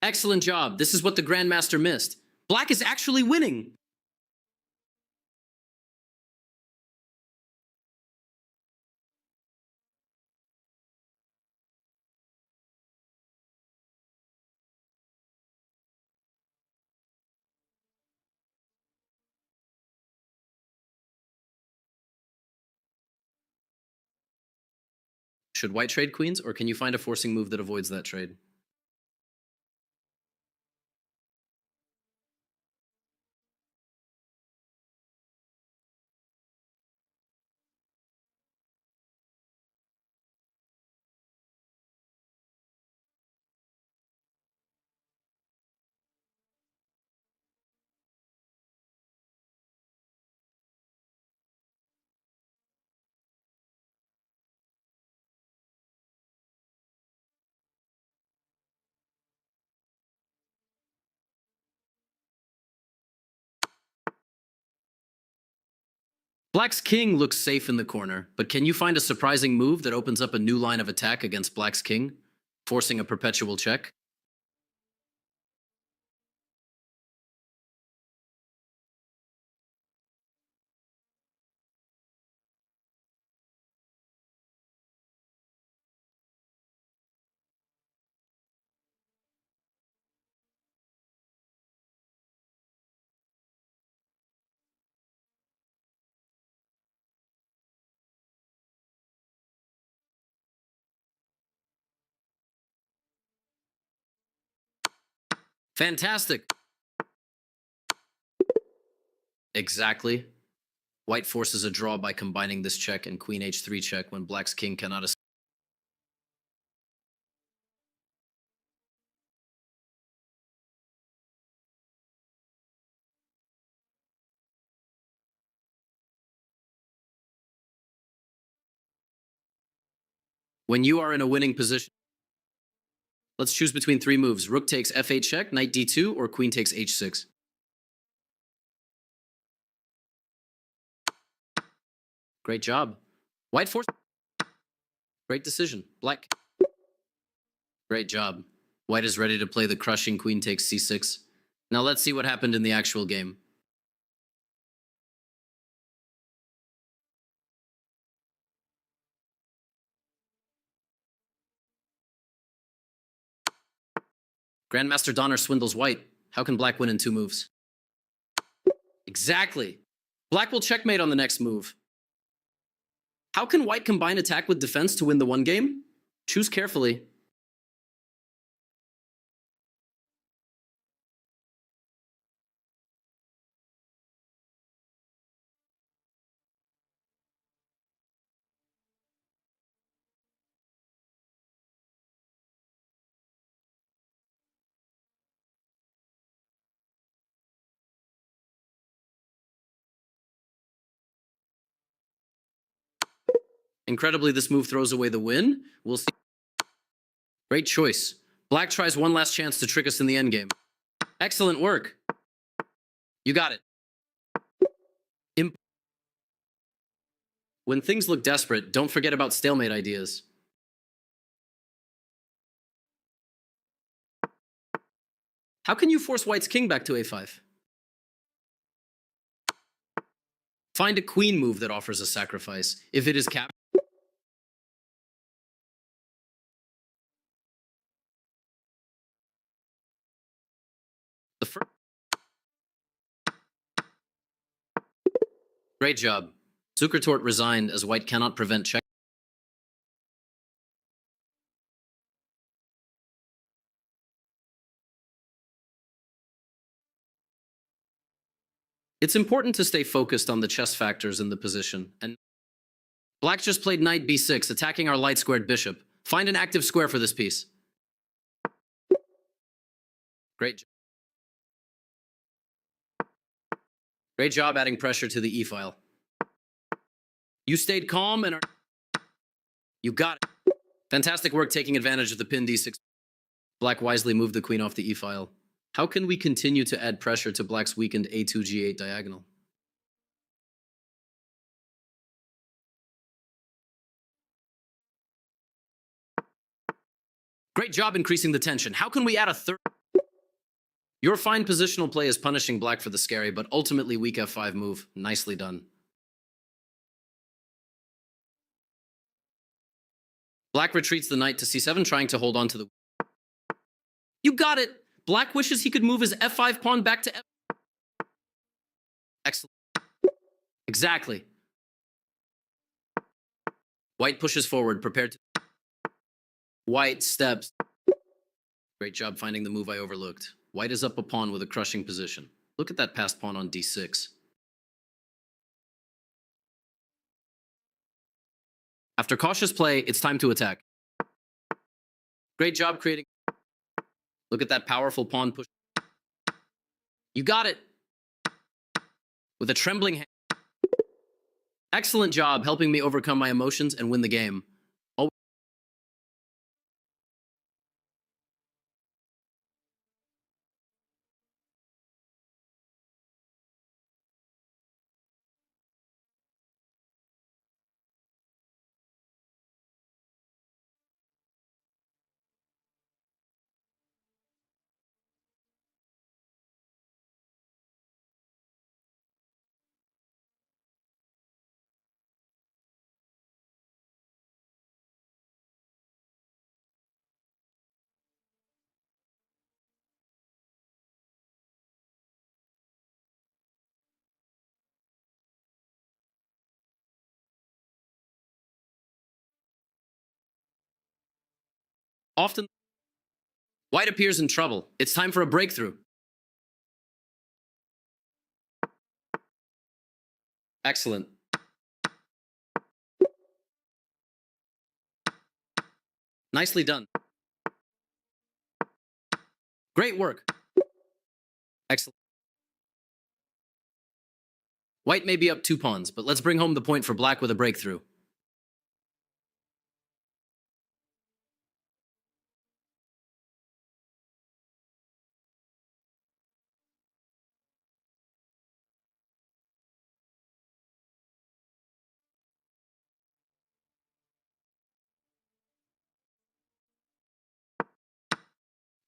Excellent job. This is what the grandmaster missed. Black is actually winning. Should white trade queens, or can you find a forcing move that avoids that trade? Black's king looks safe in the corner, but can you find a surprising move that opens up a new line of attack against Black's king, forcing a perpetual check? Fantastic! Exactly. White forces a draw by combining this check and queen h3 check when Black's king cannot escape. When you are in a winning position, let's choose between three moves. Rook takes f8 check, knight d2, or queen takes h6. Great job. White force. Great decision. Black. Great job. White is ready to play the crushing queen takes c6. Now let's see what happened in the actual game. Grandmaster Donner swindles White. How can Black win in two moves? Exactly. Black will checkmate on the next move. How can White combine attack with defense to win the one game? Choose carefully. Incredibly, this move throws away the win. We'll see. Great choice. Black tries one last chance to trick us in the endgame. Excellent work. You got it. When things look desperate, don't forget about stalemate ideas. How can you force White's king back to a5? Find a queen move that offers a sacrifice. If it is capped, the first. Great job. Zukertort resigned as White cannot prevent check. It's important to stay focused on the chess factors in the position. And Black just played knight b6, attacking our light-squared bishop. Find an active square for this piece. Great. Great job adding pressure to the e-file. You stayed calm and you got it. Fantastic work taking advantage of the pin d6. Black wisely moved the queen off the e-file. How can we continue to add pressure to Black's weakened a2 g8 diagonal? Great job increasing the tension. How can we add a third? Your fine positional play is punishing Black for the scary but ultimately weak f5 move. Nicely done. Black retreats the knight to c7, trying to hold on to the... You got it! Black wishes he could move his f5 pawn back to f... Excellent. Exactly. White pushes forward, prepared to... White steps. Great job finding the move I overlooked. White is up a pawn with a crushing position. Look at that passed pawn on d6. After cautious play, it's time to attack. Great job creating... Look at that powerful pawn push. You got it! With a trembling hand. Excellent job helping me overcome my emotions and win the game. Often, white appears in trouble. It's time for a breakthrough. Excellent. Nicely done. Great work. Excellent. White may be up 2 pawns, but let's bring home the point for black with a breakthrough.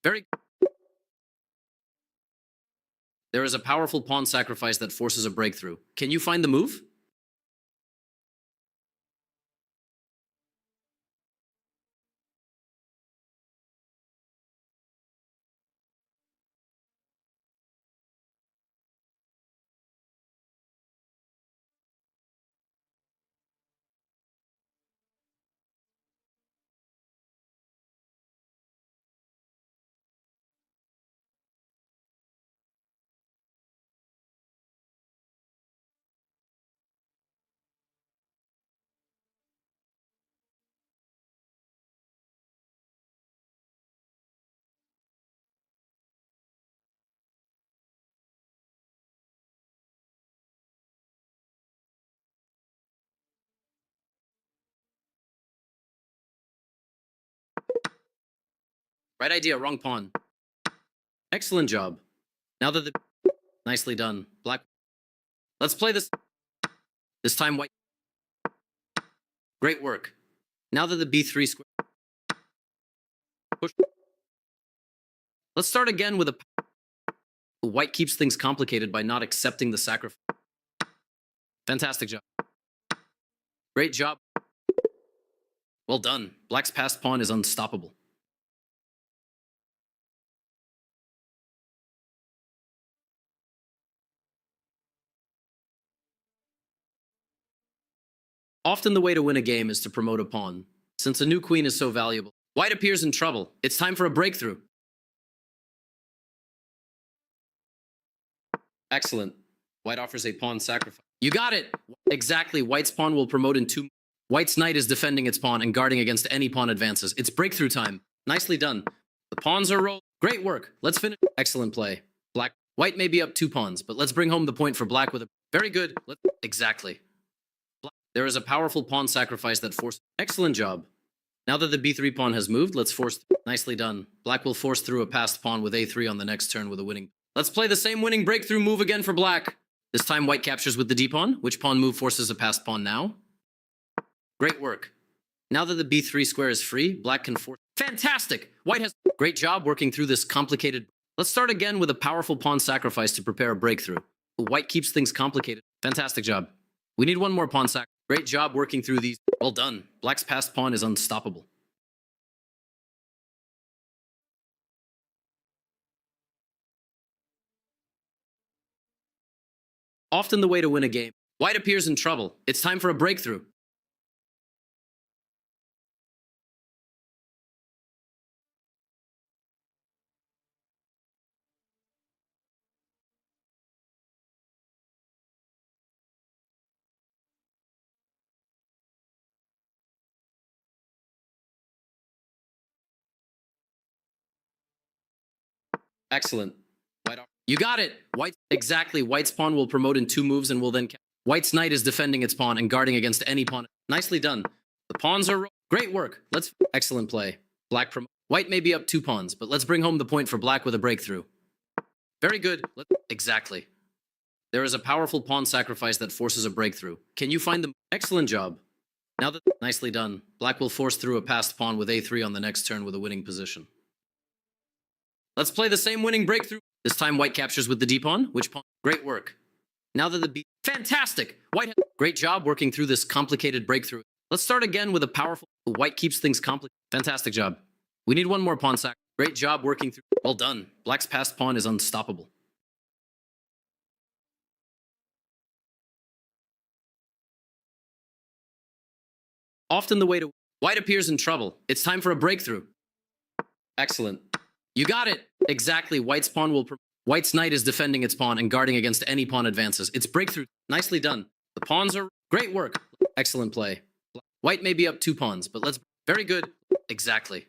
Very. There is a powerful pawn sacrifice that forces a breakthrough. Can you find the move? Right idea, wrong pawn. Excellent job. Now that the... Nicely done. Black... Let's play this. This time white... Great work. Now that the b3 square... Push... Let's start again with a... White keeps things complicated by not accepting the sacrifice. Fantastic job. Great job. Well done. Black's passed pawn is unstoppable. Often the way to win a game is to promote a pawn. Since a new queen is so valuable, white appears in trouble. It's time for a breakthrough. Excellent. White offers a pawn sacrifice. You got it! Exactly. White's pawn will promote in 2... White's knight is defending its pawn and guarding against any pawn advances. It's breakthrough time. Nicely done. The pawns are rolled. Great work. Let's finish. Excellent play. Black. White may be up 2 pawns, but let's bring home the point for black with a... Very good. Exactly. There is a powerful pawn sacrifice that forces... Excellent job. Now that the b3 pawn has moved, let's force... Nicely done. Black will force through a passed pawn with a3 on the next turn with a winning... Let's play the same winning breakthrough move again for black. This time white captures with the d-pawn. Which pawn move forces a passed pawn now? Great work. Now that the b3 square is free, black can force... Fantastic! White has... Great job working through this complicated... Let's start again with a powerful pawn sacrifice to prepare a breakthrough. White keeps things complicated. Fantastic job. We need one more pawn sac... Great job working through these. Well done. Black's passed pawn is unstoppable. Often the way to win a game. White appears in trouble. It's time for a breakthrough. Excellent. White. You got it. White. Exactly. White's pawn will promote in 2 moves and will then... White's knight is defending its pawn and guarding against any pawn. Nicely done. The pawns are... Great work. Let's... Excellent play. Black promote. White may be up 2 pawns, but let's bring home the point for black with a breakthrough. Very good. Exactly. There is a powerful pawn sacrifice that forces a breakthrough. Can you find them? Excellent job. Now that... Nicely done. Black will force through a passed pawn with a3 on the next turn with a winning position. Let's play the same winning breakthrough. This time white captures with the d-pawn. Which pawn? Great work. Now that the b... Fantastic! White... Great job working through this complicated breakthrough. Let's start again with a powerful... White keeps things complicated. Fantastic job. We need one more pawn sac... Great job working through... Well done. Black's passed pawn is unstoppable. Often the way to... White appears in trouble. It's time for a breakthrough. Excellent. You got it. Exactly. White's pawn will. White's knight is defending its pawn and guarding against any pawn advances. It's breakthrough. Nicely done. The pawns are great work. Excellent play. White may be up 2 pawns, but let's. Very good. Exactly.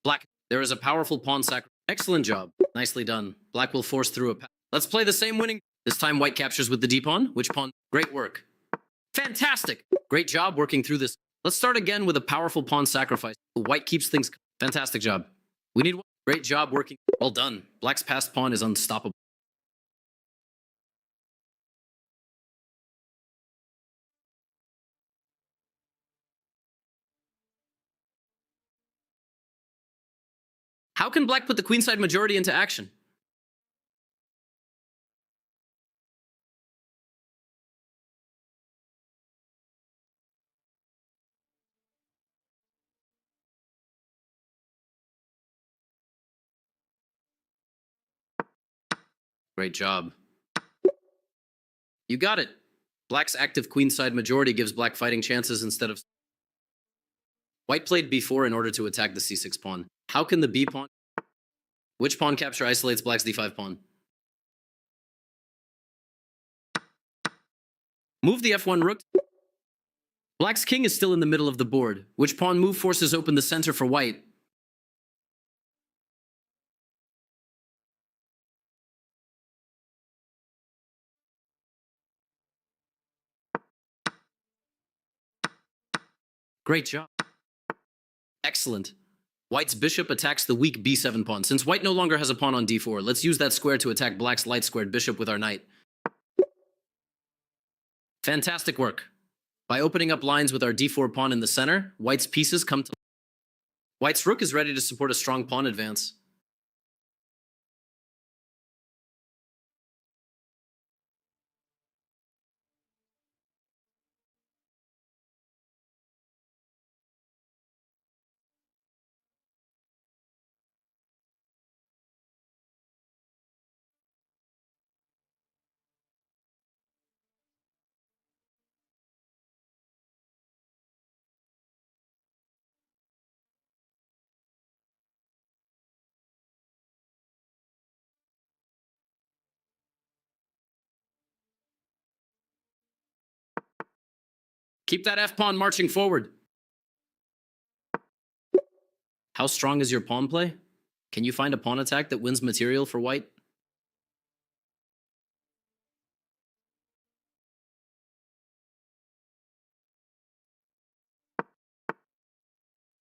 Black. There is a powerful pawn sacrifice. Excellent job. Nicely done. Black will force through a. Let's play the same winning. This time white captures with the d pawn. Which pawn? Great work. Fantastic. Great job working through this. Let's start again with a powerful pawn sacrifice. White keeps things. Fantastic job. We need one. Great job working. Well done. Black's passed pawn is unstoppable. How can black put the queenside majority into action? Great job. You got it. Black's active queenside majority gives black fighting chances instead of. White played b4 in order to attack the c6 pawn. How can the b pawn? Which pawn capture isolates black's d5 pawn? Move the f1 rook. Black's king is still in the middle of the board. Which pawn move forces open the center for white? Great job. Excellent. White's bishop attacks the weak b7 pawn. Since white no longer has a pawn on d4, let's use that square to attack black's light squared bishop with our knight. Fantastic work. By opening up lines with our d4 pawn in the center, white's pieces come to. White's rook is ready to support a strong pawn advance. Keep that f-pawn marching forward. How strong is your pawn play? Can you find a pawn attack that wins material for white?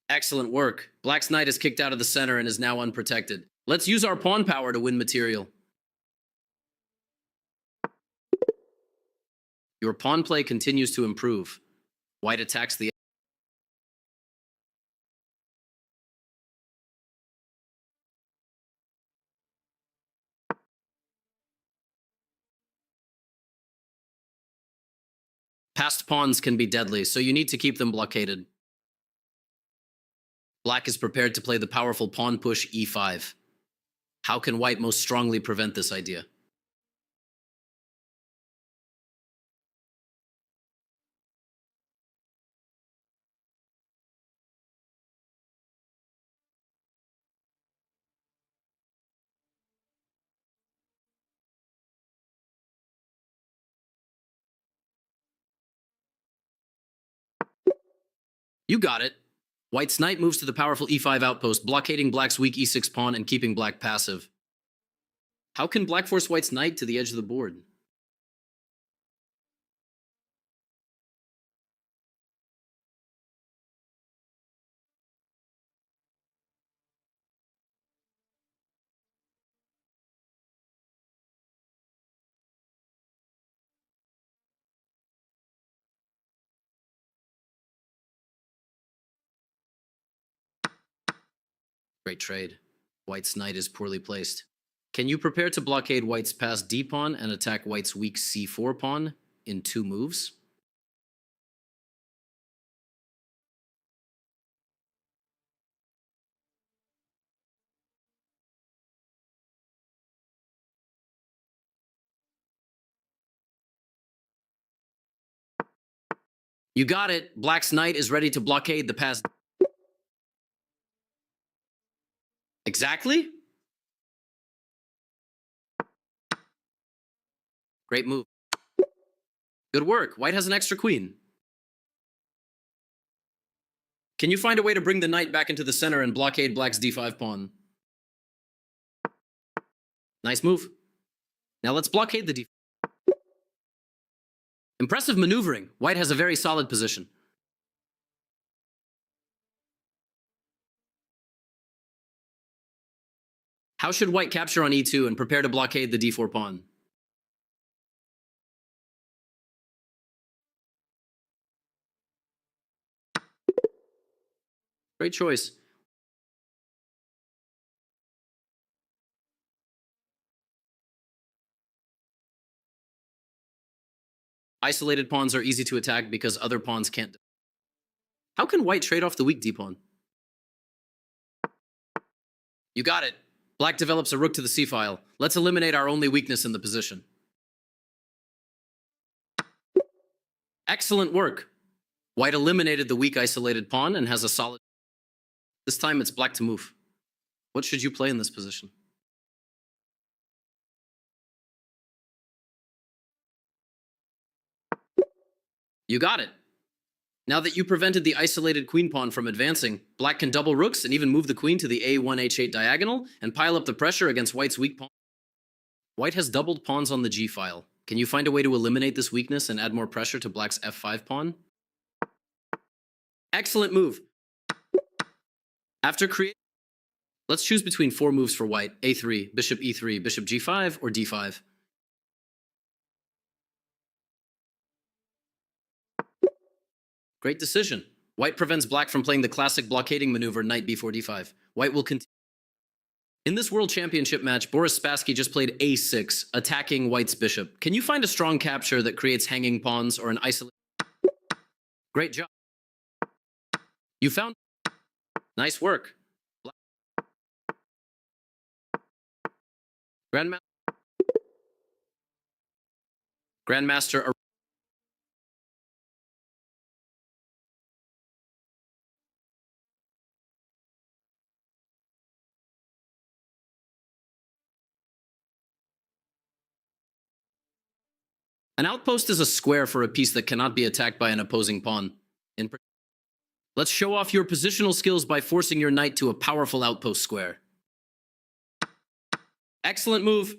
Excellent work. Black's knight is kicked out of the center and is now unprotected. Let's use our pawn power to win material. Your pawn play continues to improve. White attacks the. Passed pawns can be deadly, so you need to keep them blockaded. Black is prepared to play the powerful pawn push e5. How can white most strongly prevent this idea? You got it. White's knight moves to the powerful e5 outpost, blockading black's weak e6 pawn and keeping black passive. How can black force white's knight to the edge of the board? Great trade. White's knight is poorly placed. Can you prepare to blockade white's passed d pawn and attack white's weak c4 pawn in 2 moves? You got it. Black's knight is ready to blockade the passed. Exactly? Great move. Good work. White has an extra queen. Can you find a way to bring the knight back into the center and blockade black's d5 pawn? Nice move. Now let's blockade the d5. Impressive maneuvering. White has a very solid position. How should white capture on e2 and prepare to blockade the d4 pawn? Great choice. Isolated pawns are easy to attack because other pawns can't. How can white trade off the weak d-pawn? You got it. Black develops a rook to the c-file. Let's eliminate our only weakness in the position. Excellent work. White eliminated the weak isolated pawn and has a solid... This time it's black to move. What should you play in this position? You got it. Now that you prevented the isolated queen pawn from advancing, black can double rooks and even move the queen to the a1-h8 diagonal and pile up the pressure against white's weak pawn. White has doubled pawns on the g-file. Can you find a way to eliminate this weakness and add more pressure to black's f5 pawn? Excellent move. After creating... Let's choose between 4 moves for white: a3, bishop e3, bishop g5, or d5. Great decision. White prevents black from playing the classic blockading maneuver knight b4 d5. White will continue. In this World Championship match, Boris Spassky just played a6, attacking white's bishop. Can you find a strong capture that creates hanging pawns or an isolated... Great job. You found... Nice work. Grandmaster... An outpost is a square for a piece that cannot be attacked by an opposing pawn. Let's show off your positional skills by forcing your knight to a powerful outpost square. Excellent move.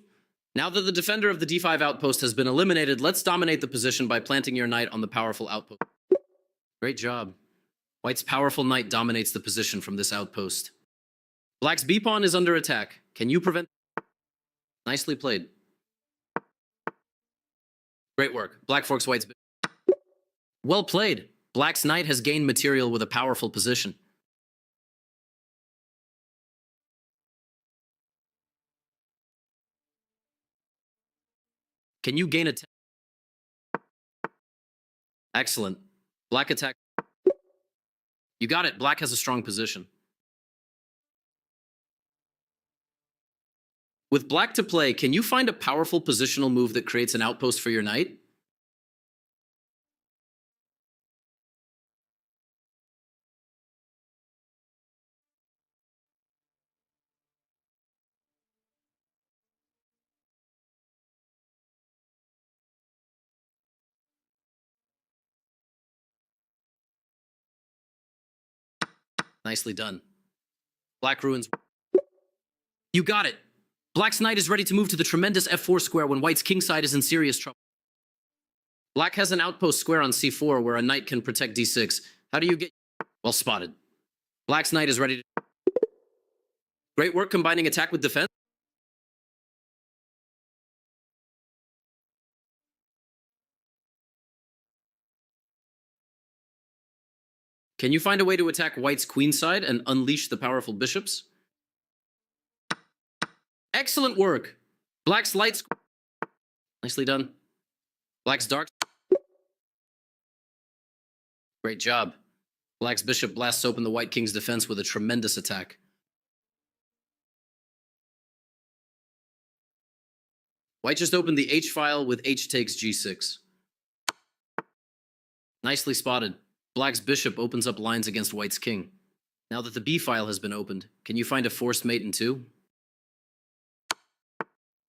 Now that the defender of the d5 outpost has been eliminated, let's dominate the position by planting your knight on the powerful outpost. Great job. White's powerful knight dominates the position from this outpost. Black's b-pawn is under attack. Can you prevent... Nicely played. Great work. Black forks white's... Well played. Black's knight has gained material with a powerful position. Can you gain a... Excellent. Black attack... You got it. Black has a strong position. With black to play, can you find a powerful positional move that creates an outpost for your knight? Nicely done. Black ruins... You got it. Black's knight is ready to move to the tremendous f4 square when white's kingside is in serious trouble. Black has an outpost square on c4 where a knight can protect d6. How do you get... Well spotted. Black's knight is ready to... Great work combining attack with defense. Can you find a way to attack white's queenside and unleash the powerful bishops? Excellent work. Black's light... Nicely done. Black's dark... Great job. Black's bishop blasts open the white king's defense with a tremendous attack. White just opened the h-file with h takes g6. Nicely spotted. Black's bishop opens up lines against white's king. Now that the B file has been opened, can you find a forced mate in 2?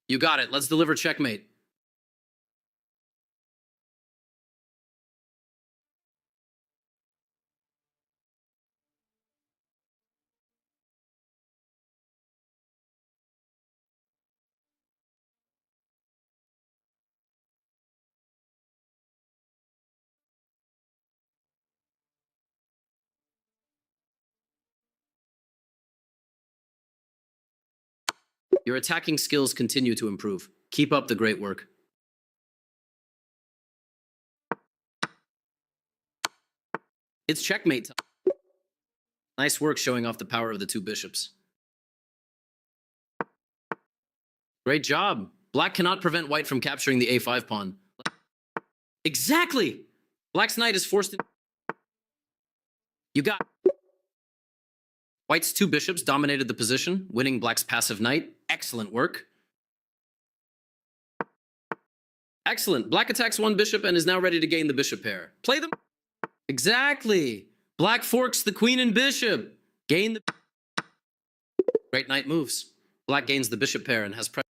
You got it. Let's deliver checkmate. Your attacking skills continue to improve. Keep up the great work. It's checkmate time. Nice work showing off the power of the 2 bishops. Great job. Black cannot prevent white from capturing the a5 pawn. Exactly! Black's knight is forced in. You got it. White's 2 bishops dominated the position, winning black's passive knight. Excellent work. Excellent. Black attacks 1 bishop and is now ready to gain the bishop pair. Play them. Exactly. Black forks the queen and bishop. Gain the. Great knight moves. Black gains the bishop pair and has pressure.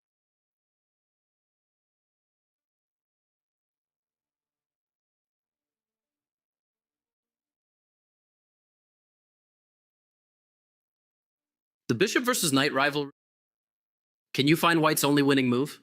The bishop versus knight rivalry. Can you find white's only winning move?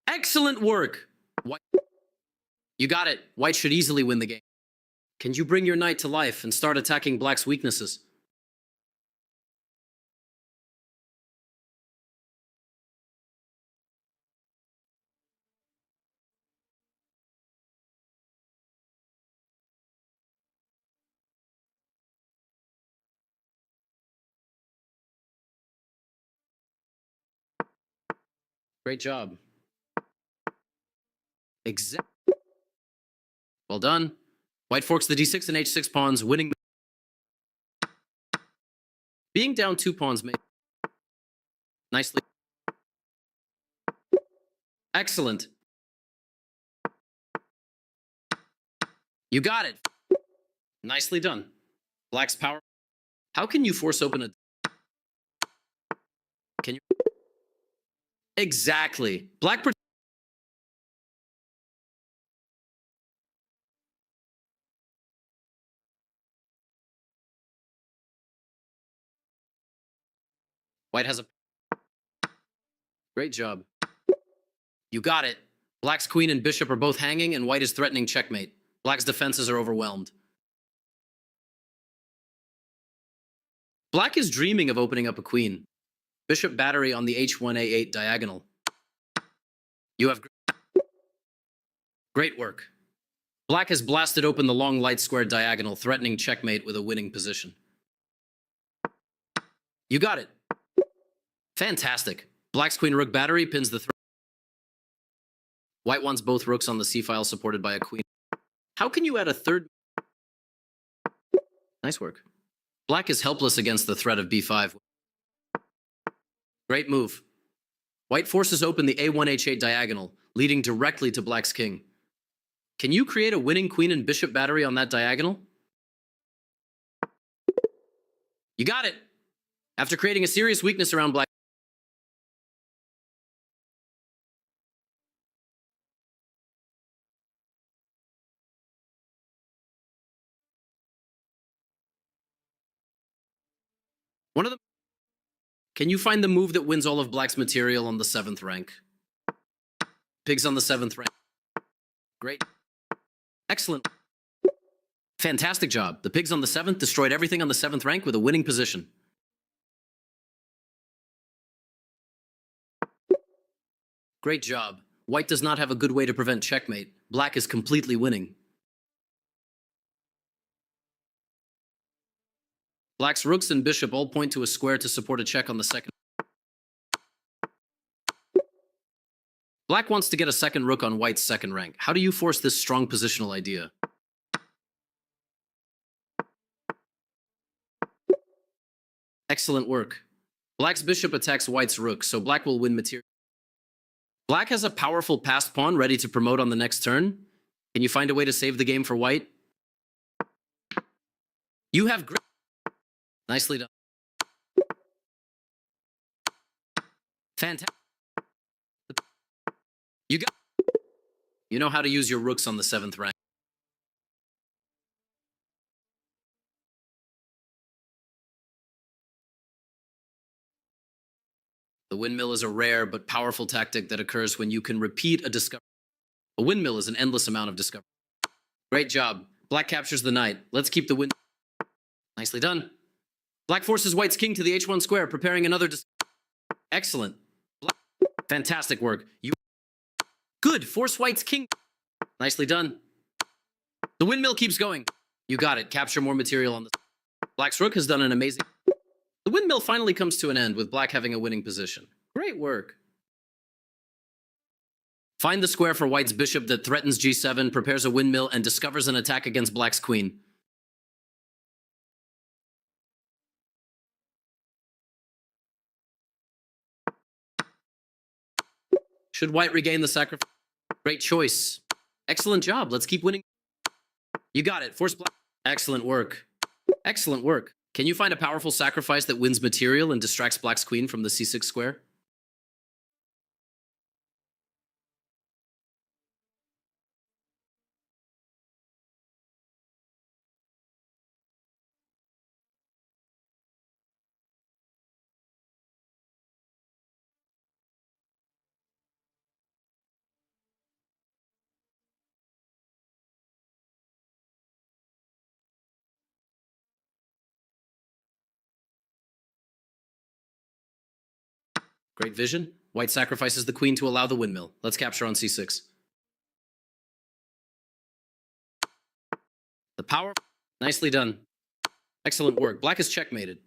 Excellent work! White. You got it. White should easily win the game. Can you bring your knight to life and start attacking black's weaknesses? Great job. Exactly. Well done. White forks the d6 and h6 pawns, winning. Being down 2 pawns made. Nicely. Excellent. You got it. Nicely done. Black's power. How can you force open a. Can you. Exactly. Black. White has a. Great job. You got it. Black's queen and bishop are both hanging, and white is threatening checkmate. Black's defenses are overwhelmed. Black is dreaming of opening up a queen. Bishop battery on the h1a8 diagonal. You have great work. Black has blasted open the long light squared diagonal, threatening checkmate with a winning position. You got it. Fantastic. Black's queen rook battery pins the threat. White wants both rooks on the c-file supported by a queen. How can you add a third? Nice work. Black is helpless against the threat of b5. Great move. White forces open the a1h8 diagonal, leading directly to black's king. Can you create a winning queen and bishop battery on that diagonal? You got it. After creating a serious weakness around black. One of them. Can you find the move that wins all of black's material on the 7th rank? Pigs on the 7th rank. Great. Excellent. Fantastic job. The pigs on the 7th destroyed everything on the 7th rank with a winning position. Great job. White does not have a good way to prevent checkmate. Black is completely winning. Black's rooks and bishop all point to a square to support a check on the 2nd. Black wants to get a second rook on white's 2nd rank. How do you force this strong positional idea? Excellent work. Black's bishop attacks white's rook, so black will win material. Black has a powerful passed pawn ready to promote on the next turn. Can you find a way to save the game for white? You have great. Nicely done. Fantastic. You got. You know how to use your rooks on the 7th rank. The windmill is a rare but powerful tactic that occurs when you can repeat a discovery. A windmill is an endless amount of discovery. Great job. Black captures the knight. Let's keep the wind. Nicely done. Black forces white's king to the h1 square, preparing another. Excellent. Black. Fantastic work. You. Good. Force white's king. Nicely done. The windmill keeps going. You got it. Capture more material on the. Black's rook has done an amazing. The windmill finally comes to an end with black having a winning position. Great work. Find the square for white's bishop that threatens g7, prepares a windmill, and discovers an attack against black's queen. Should white regain the sacrifice? Great choice. Excellent job. Let's keep winning. You got it. Force black. Excellent work. Excellent work. Can you find a powerful sacrifice that wins material and distracts black's queen from the c6 square? Great vision. White sacrifices the queen to allow the windmill. Let's capture on c6. The power. Nicely done. Excellent work. Black is checkmated.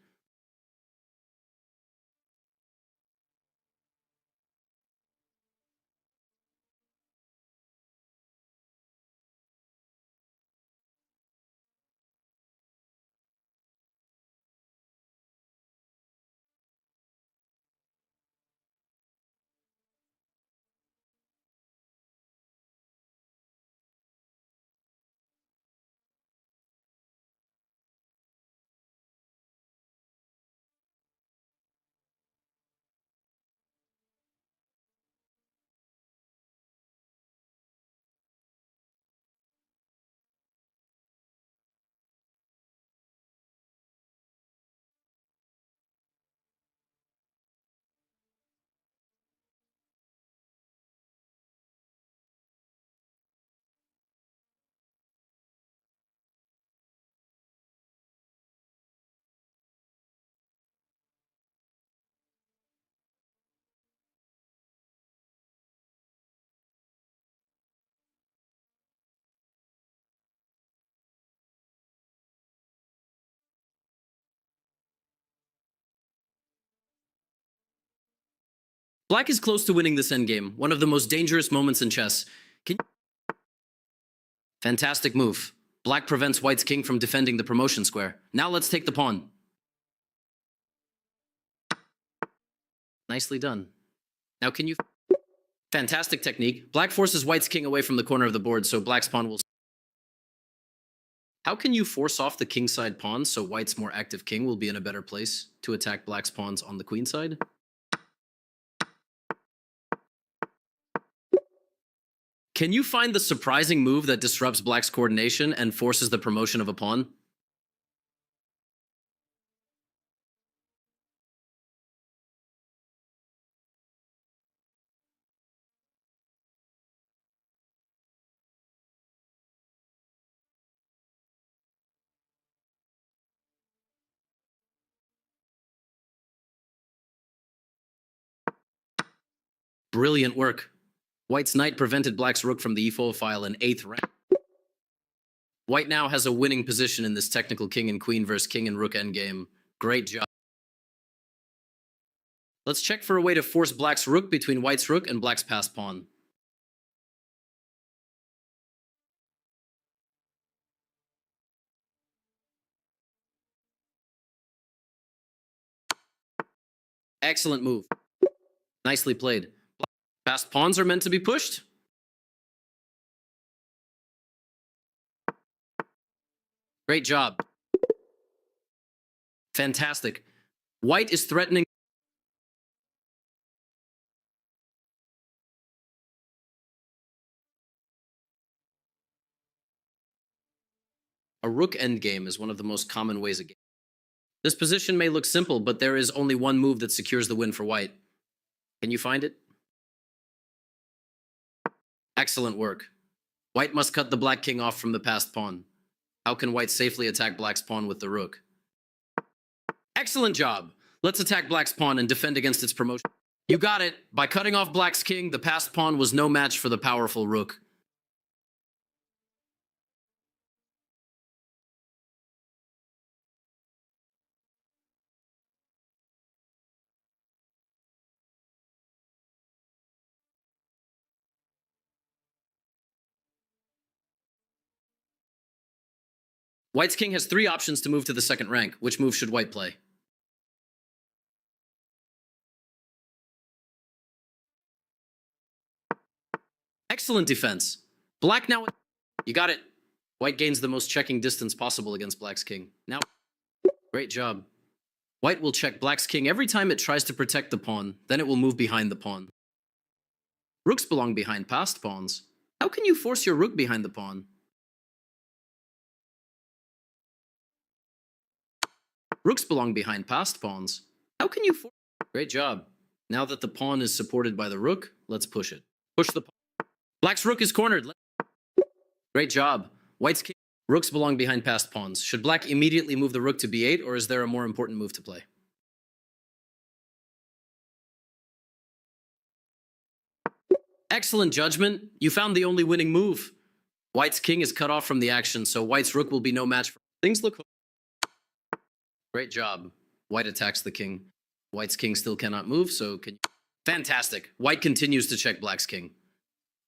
Black is close to winning this endgame, one of the most dangerous moments in chess. Fantastic move. Black prevents white's king from defending the promotion square. Now let's take the pawn. Nicely done. Now can you... Fantastic technique. Black forces white's king away from the corner of the board, so black's pawn will... How can you force off the kingside pawn so white's more active king will be in a better place to attack black's pawns on the queenside? Can you find the surprising move that disrupts black's coordination and forces the promotion of a pawn? Brilliant work. White's knight prevented black's rook from the e4 file in 8th rank. White now has a winning position in this technical king and queen versus king and rook endgame. Great job. Let's check for a way to force black's rook between white's rook and black's passed pawn. Excellent move. Nicely played. Passed pawns are meant to be pushed. Great job. Fantastic. White is threatening. A rook endgame is one of the most common ways of game. This position may look simple, but there is only one move that secures the win for white. Can you find it? Excellent work. White must cut the black king off from the passed pawn. How can white safely attack black's pawn with the rook? Excellent job. Let's attack black's pawn and defend against its promotion. You got it. By cutting off black's king, the passed pawn was no match for the powerful rook. White's king has 3 options to move to the second rank. Which move should white play? Excellent defense. Black now... You got it. White gains the most checking distance possible against black's king. Now... Great job. White will check black's king every time it tries to protect the pawn, then it will move behind the pawn. Rooks belong behind passed pawns. How can you force your rook behind the pawn? Rooks belong behind passed pawns. How can you force... Great job. Now that the pawn is supported by the rook, let's push it. Push the pawn. Black's rook is cornered. Great job. White's king... Rooks belong behind passed pawns. Should black immediately move the rook to b8, or is there a more important move to play? Excellent judgment. You found the only winning move. White's king is cut off from the action, so white's rook will be no match for... Things look... Great job. White attacks the king. White's king still cannot move, so can... Fantastic. White continues to check black's king.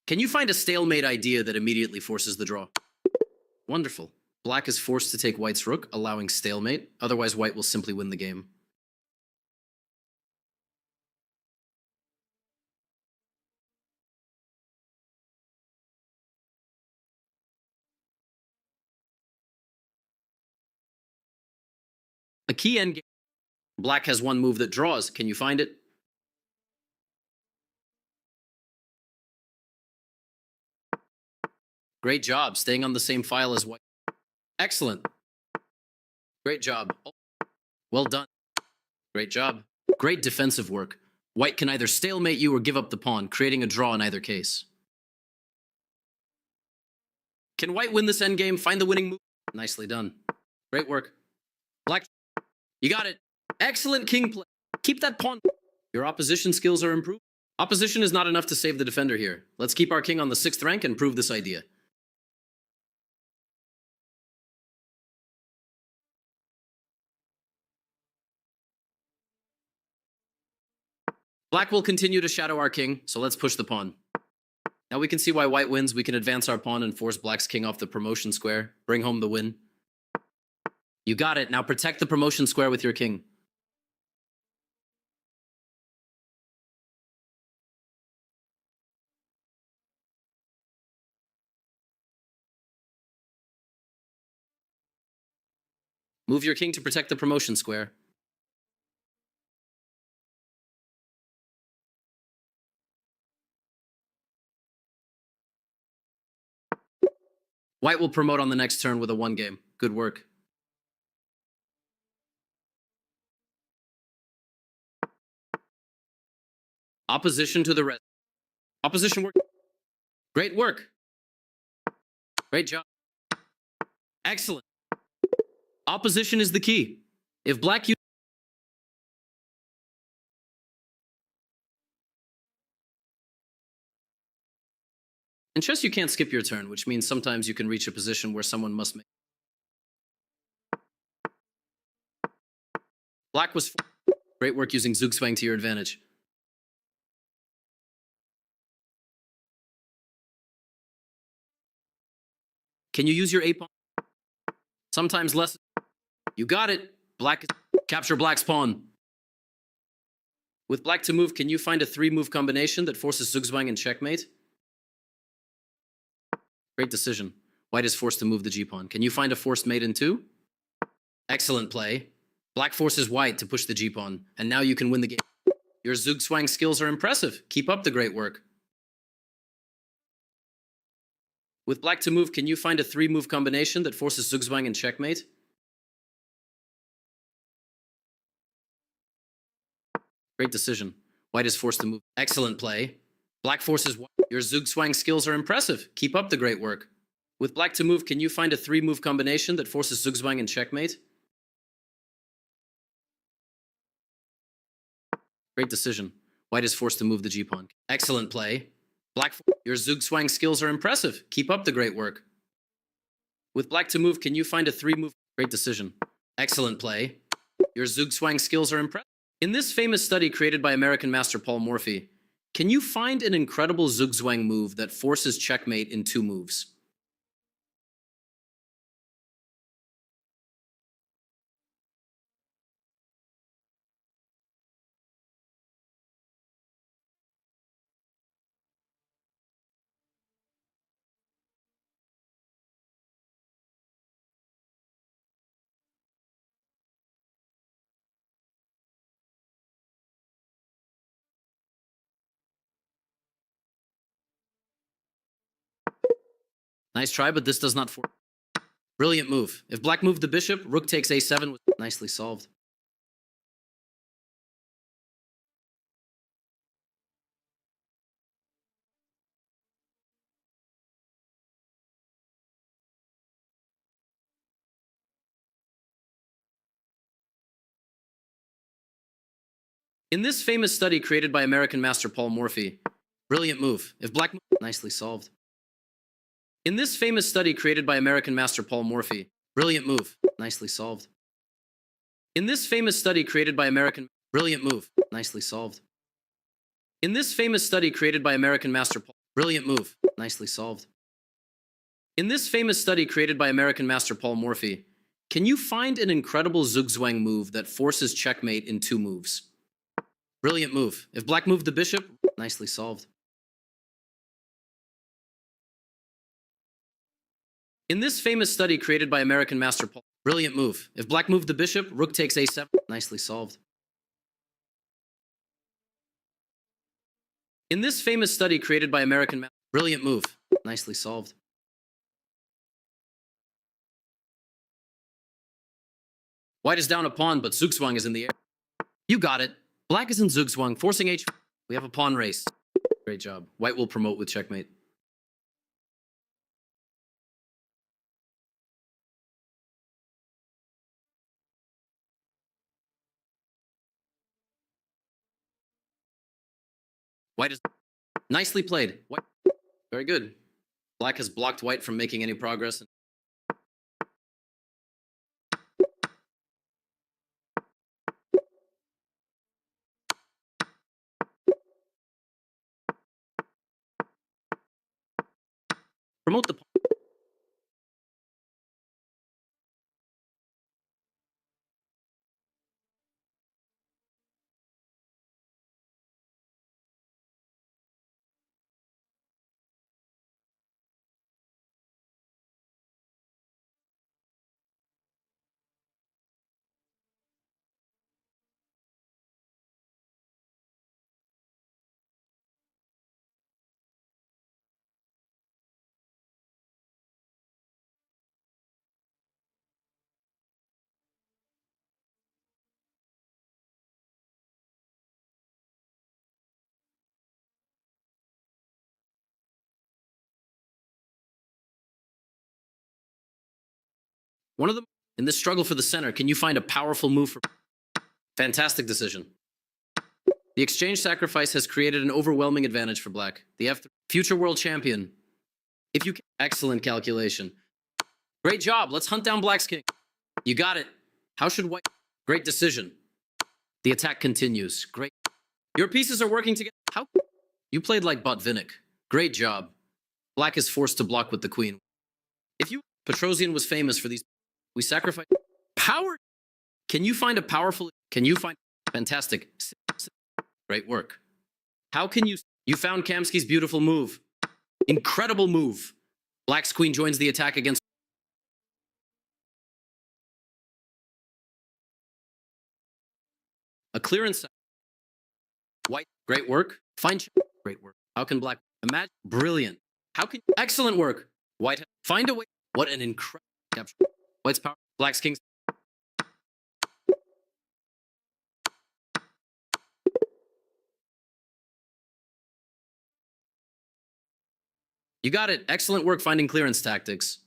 Can you find a stalemate idea that immediately forces the draw? Wonderful. Black is forced to take white's rook, allowing stalemate. Otherwise, white will simply win the game. A key endgame. Black has one move that draws. Can you find it? Great job, staying on the same file as white. Excellent. Great job. Well done. Great job. Great defensive work. White can either stalemate you or give up the pawn, creating a draw in either case. Can white win this endgame? Find the winning move. Nicely done. Great work. Black, you got it. Excellent king play. Keep that pawn. Your opposition skills are improved. Opposition is not enough to save the defender here. Let's keep our king on the 6th rank and prove this idea. Black will continue to shadow our king, so let's push the pawn. Now we can see why white wins. We can advance our pawn and force black's king off the promotion square. Bring home the win. You got it. Now protect the promotion square with your king. Move your king to protect the promotion square. White will promote on the next turn with a 1 game. Good work. Opposition to the red. Opposition work. Great work. Great job. Excellent. Opposition is the key. If black in chess, you can't skip your turn, which means sometimes you can reach a position where someone must make. Black was... Great work using Zugzwang to your advantage. Can you use your a-pawn? Sometimes less. You got it. Black... Capture black's pawn. With black to move, can you find a 3-move combination that forces Zugzwang and checkmate? Great decision. White is forced to move the g-pawn. Can you find a forced mate in 2? Excellent play. Black forces white to push the g-pawn, and now you can win the game. Your Zugzwang skills are impressive. Keep up the great work. With black to move, can you find a 3-move combination that forces Zugzwang and checkmate? Great decision. White is forced to move. Excellent play. Black forces white. Your Zugzwang skills are impressive. Keep up the great work. With black to move, can you find a 3-move combination that forces Zugzwang and checkmate? Great decision. White is forced to move the g-pawn. Excellent play. Black, your Zugzwang skills are impressive. Keep up the great work. With black to move, can you find a 3-move? Great decision. Excellent play. Your Zugzwang skills are impressive. In this famous study created by American master Paul Morphy, can you find an incredible Zugzwang move that forces checkmate in 2 moves? Nice try, but this does not force. Brilliant move. If black moved the bishop, rook takes a7 was nicely solved. In this famous study created by American master Paul Morphy, brilliant move. If black nicely solved. In this famous study created by American master Paul Morphy, brilliant move. Nicely solved. In this famous study created by American brilliant move. Nicely solved. In this famous study created by American master Paul, brilliant move. Nicely solved. In this famous study created by American master Paul Morphy, can you find an incredible Zugzwang move that forces checkmate in 2 moves? Brilliant move. If black moved the bishop, nicely solved. In this famous study created by American master Paul, brilliant move. If black moved the bishop, rook takes a7, nicely solved. In this famous study created by American brilliant move, nicely solved. White is down a pawn, but Zugzwang is in the air. You got it. Black is in Zugzwang, forcing h. We have a pawn race. Great job. White will promote with checkmate. White is nicely played. White. Very good. Black has blocked white from making any progress. Promote the pawn. One of them in this struggle for the center, can you find a powerful move for fantastic decision? The exchange sacrifice has created an overwhelming advantage for black. The F3 future world champion. If you excellent calculation. Great job. Let's hunt down black's king. You got it. How should white? Great decision. The attack continues. Great. Your pieces are working together. How? You played like Botvinnik. Great job. Black is forced to block with the queen. If you Petrosian was famous for these. We sacrifice power. Can you find a powerful? Can you find fantastic? Great work. How can you... You found Kamsky's beautiful move. Incredible move. Black's queen joins the attack against... A clearance... White. Great work. Fine. Great work. How can black... Imagine... Brilliant. How can... Excellent work. White... Find a way... What an incredible capture. White's power... Black's king's... You got it. Excellent work finding clearance tactics.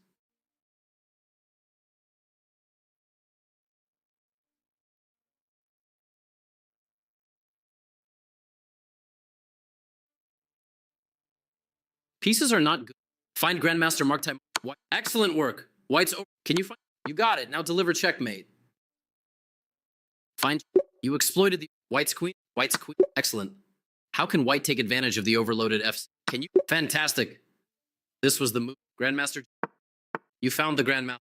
Pieces are not good. Find Grandmaster Mark time. Excellent work. White's over. Can you find... You got it. Now deliver checkmate. Find... You exploited the... White's queen. White's queen. Excellent. How can white take advantage of the overloaded Fs? Can you... Fantastic. This was the move. Grandmaster... You found the Grandmaster...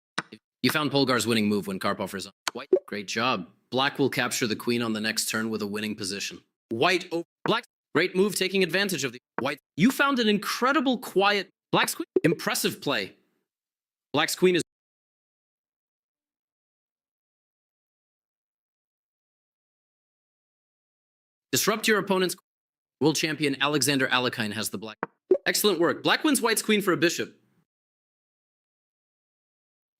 You found Polgar's winning move when Karpov is on. White... Great job. Black will capture the queen on the next turn with a winning position. White... Black... Great move taking advantage of the... White... You found an incredible quiet... Black's queen... Impressive play. Black's queen is... Disrupt your opponent's... World champion Alexander Alekhine has the black... Excellent work. Black wins white's queen for a bishop.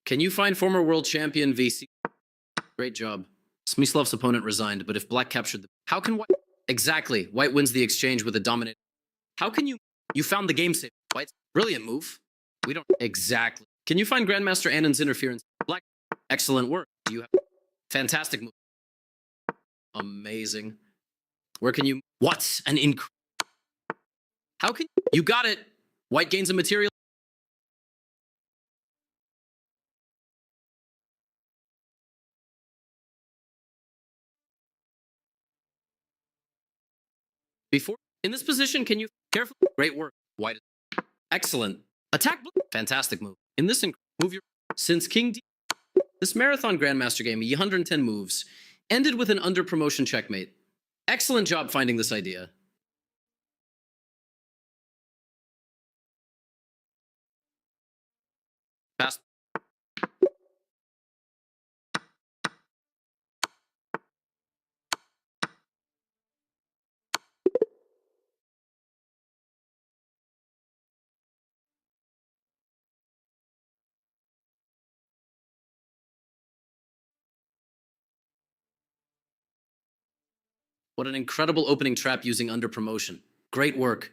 Can you find former world champion VC? Great job. Smyslov's opponent resigned, but if black captured the... How can white... Exactly. White wins the exchange with a dominant... How can you... You found the game save. White's... Brilliant move. We don't... Exactly. Can you find Grandmaster Annon's interference? Black... Excellent work. Do you have... Fantastic move. Amazing. Where can you... What? An inc... How can... You got it. White gains a material... Before... In this position, can you... Careful. Great work. White... Excellent. Attack... Fantastic move. In this... Move your... Since King D... This Marathon Grandmaster game, 110 moves, ended with an under-promotion checkmate. Excellent job finding this idea. Fast. What an incredible opening trap using under promotion. Great work.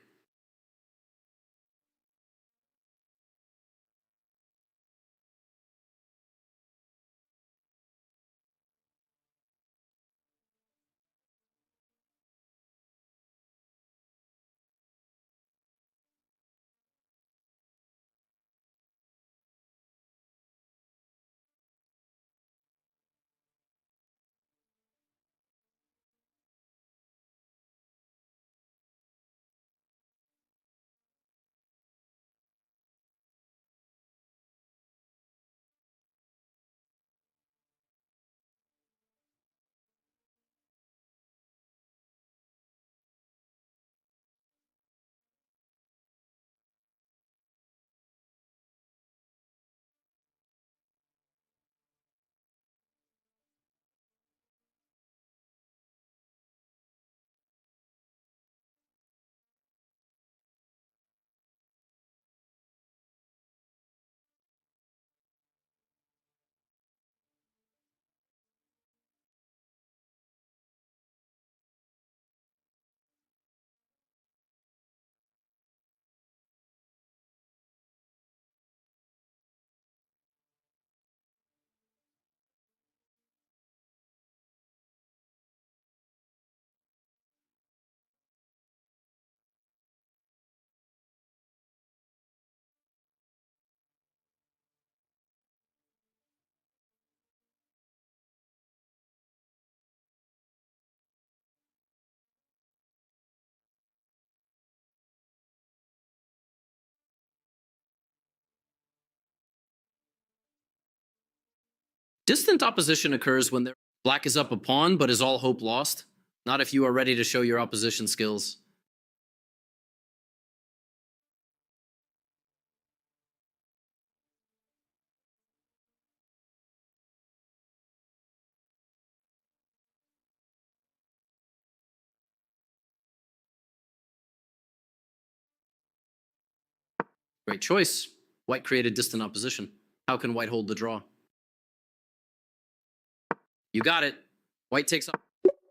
Distant opposition occurs when black is up a pawn, but is all hope lost. Not if you are ready to show your opposition skills. Great choice. White created distant opposition. How can white hold the draw? You got it. White takes up.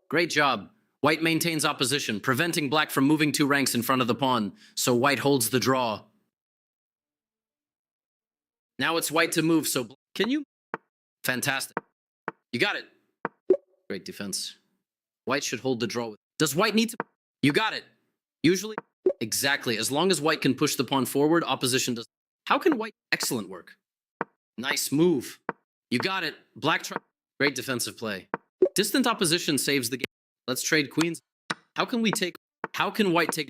Great job. White maintains opposition, preventing black from moving 2 ranks in front of the pawn, so white holds the draw. Now it's white to move, so can you? Fantastic. You got it. Great defense. White should hold the draw. Does white need to? You got it. Usually. Exactly. As long as white can push the pawn forward, opposition does. How can white? Excellent work. Nice move. You got it. Black try. Great defensive play. Distant opposition saves the game. Let's trade queens. How can we take? How can white take?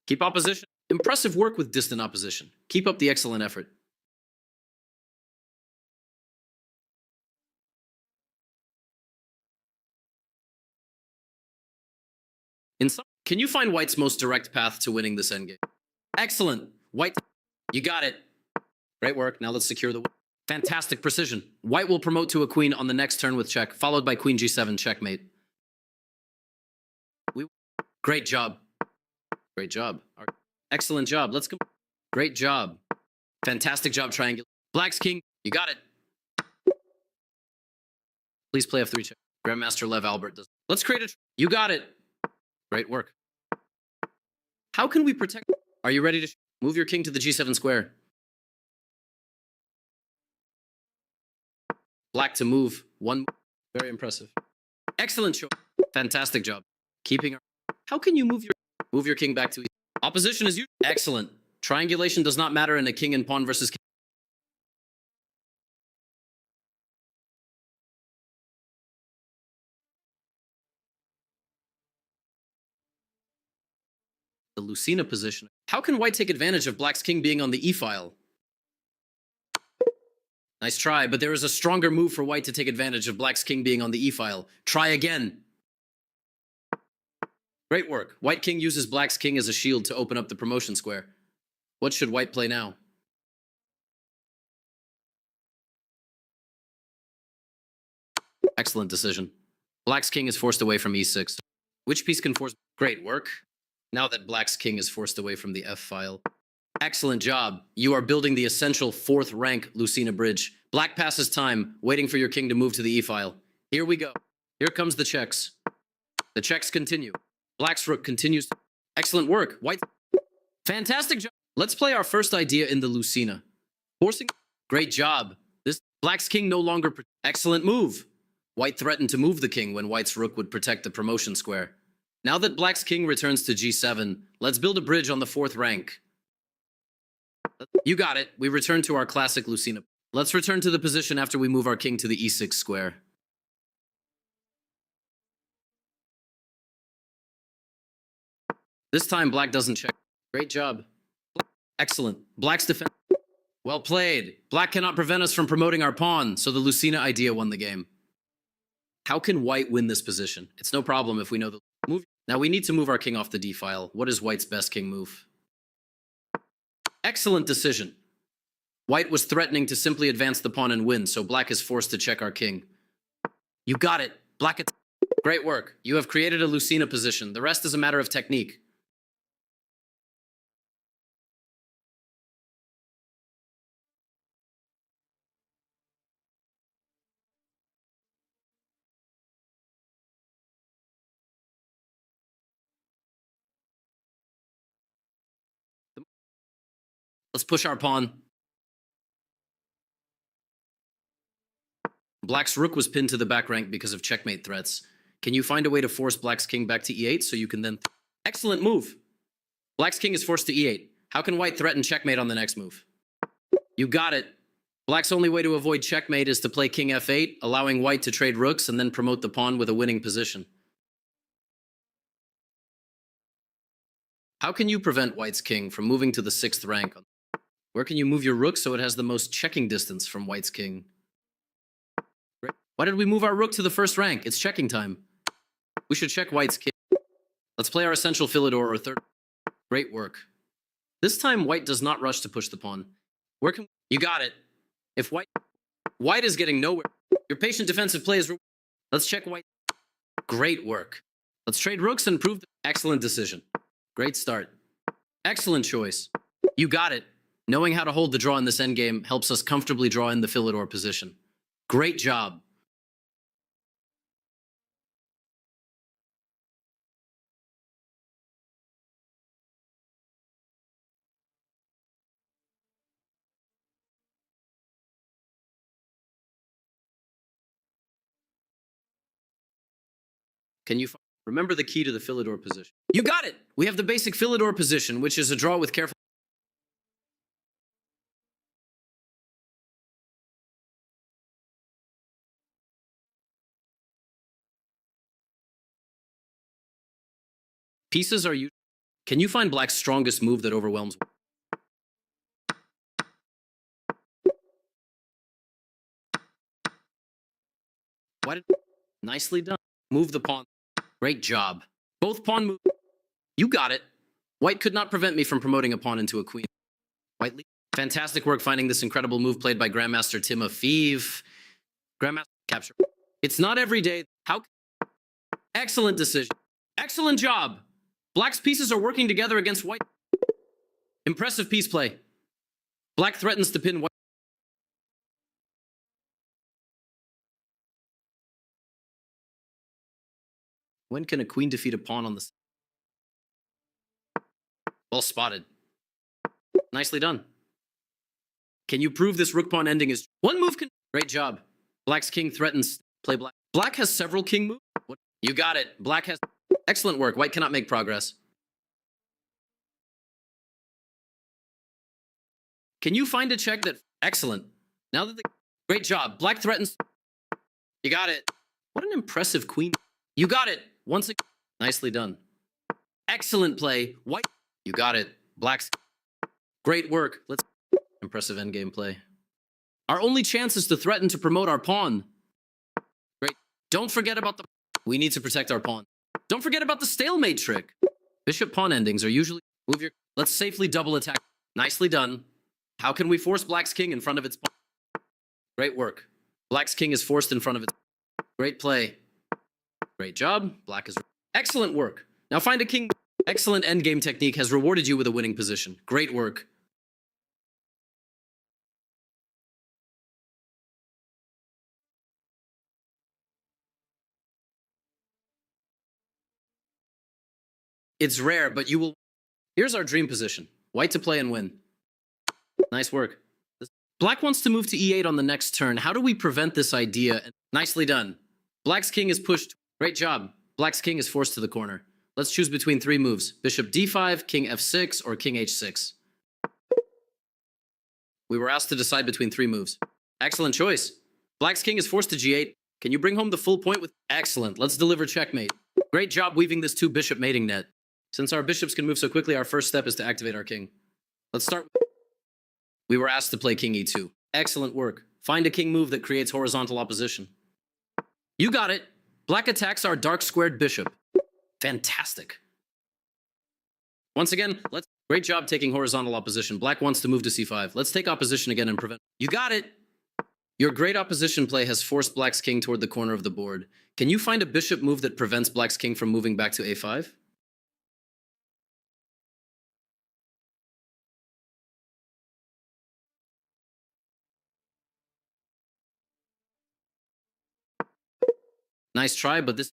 Keep opposition. Impressive work with distant opposition. Keep up the excellent effort. Can you find white's most direct path to winning this endgame? Excellent. White, you got it. Great work. Now let's secure the win. Fantastic precision. White will promote to a queen on the next turn with check, followed by queen g7 checkmate. Great job. Great job. Excellent job. Let's go. Great job. Fantastic job, triangle. Black's king. You got it. Please play f3 check. Grandmaster Lev Albert does. Let's create a. You got it. Great work. How can we protect? Are you ready to move your king to the g7 square? Black to move. 1. Very impressive. Excellent show. Fantastic job. Keeping. How can you move your king back to? Opposition is you. Excellent. Triangulation does not matter in a king and pawn versus king. The Lucena position. How can white take advantage of black's king being on the e-file? Nice try, but there is a stronger move for white to take advantage of black's king being on the e-file. Try again. Great work. White king uses black's king as a shield to open up the promotion square. What should white play now? Excellent decision. Black's king is forced away from e6. Which piece can force? Great work. Now that black's king is forced away from the f-file. Excellent job. You are building the essential 4th rank Lucena bridge. Black passes time, waiting for your king to move to the e-file. Here we go. Here comes the checks. The checks continue. Black's rook continues. Excellent work. White. Fantastic job. Let's play our first idea in the Lucena. Forcing. Great job. This black's king no longer. Excellent move. White threatened to move the king when white's rook would protect the promotion square. Now that black's king returns to g7, let's build a bridge on the 4th rank. You got it. We return to our classic Lucena. Let's return to the position after we move our king to the e6 square. This time, black doesn't check. Great job. Excellent. Black's defense. Well played. Black cannot prevent us from promoting our pawn, so the Lucena idea won the game. How can white win this position? It's no problem if we know the move. Now we need to move our king off the d-file. What is white's best king move? Excellent decision. White was threatening to simply advance the pawn and win, so black is forced to check our king. You got it. Black. Great work. You have created a Lucena position. The rest is a matter of technique. Let's push our pawn. Black's rook was pinned to the back rank because of checkmate threats. Can you find a way to force black's king back to e8 so you can then... Excellent move. Black's king is forced to e8. How can white threaten checkmate on the next move? You got it. Black's only way to avoid checkmate is to play king f8, allowing white to trade rooks and then promote the pawn with a winning position. How can you prevent white's king from moving to the 6th rank? Where can you move your rook so it has the most checking distance from white's king? Why did we move our rook to the 1st rank? It's checking time. We should check white's king. Let's play our essential Philidor or third. Great work. This time, white does not rush to push the pawn. Where can you got it? If white is getting nowhere. Your patient defensive play is. Let's check white. Great work. Let's trade rooks and prove. Excellent decision. Great start. Excellent choice. You got it. Knowing how to hold the draw in this endgame helps us comfortably draw in the Philidor position. Great job. Can you remember the key to the Philidor position? You got it! We have the basic Philidor position, which is a draw with careful. Pieces are used. Can you find black's strongest move that overwhelms? Why did... Nicely done. Move the pawn. Great job. Both pawn move. You got it. White could not prevent me from promoting a pawn into a queen. White lead. Fantastic work finding this incredible move played by Grandmaster Tim of Fide. Grandmaster capture. It's not every day. How? Excellent decision. Excellent job. Black's pieces are working together against white. Impressive piece play. Black threatens to pin white. When can a queen defeat a pawn on the... Well spotted. Nicely done. Can you prove this rook-pawn ending is... One move can... Great job. Black's king threatens... Play black. Black has several king moves. What? You got it. Black has... Excellent work. White cannot make progress. Can you find a check that... Excellent. Now that the... Great job. Black threatens... You got it. What an impressive queen. You got it. Once again. Nicely done. Excellent play. White... You got it. Black's... Great work. Let's... Impressive endgame play. Our only chance is to threaten to promote our pawn. Great. Don't forget about the... We need to protect our pawn. Don't forget about the stalemate trick. Bishop pawn endings are usually... Move your... Let's safely double attack. Nicely done. How can we force black's king in front of its pawn? Great work. Black's king is forced in front of its... Great play. Great job. Black is... Excellent work. Now find a king... Excellent endgame technique has rewarded you with a winning position. Great work. It's rare, but you will... Here's our dream position. White to play and win. Nice work. Black wants to move to e8 on the next turn. How do we prevent this idea? Nicely done. Black's king is pushed. Great job. Black's king is forced to the corner. Let's choose between three moves. Bishop d5, king f6, or king h6. We were asked to decide between three moves. Excellent choice. Black's king is forced to g8. Can you bring home the full point with... Excellent. Let's deliver checkmate. Great job weaving this two-bishop mating net. Since our bishops can move so quickly, our first step is to activate our king. Let's start. We were asked to play king e2. Excellent work. Find a king move that creates horizontal opposition. You got it. Black attacks our dark squared bishop. Fantastic. Once again, let's... Great job taking horizontal opposition. Black wants to move to c5. Let's take opposition again and prevent... You got it. Your great opposition play has forced black's king toward the corner of the board. Can you find a bishop move that prevents black's king from moving back to a5? Nice try, but this...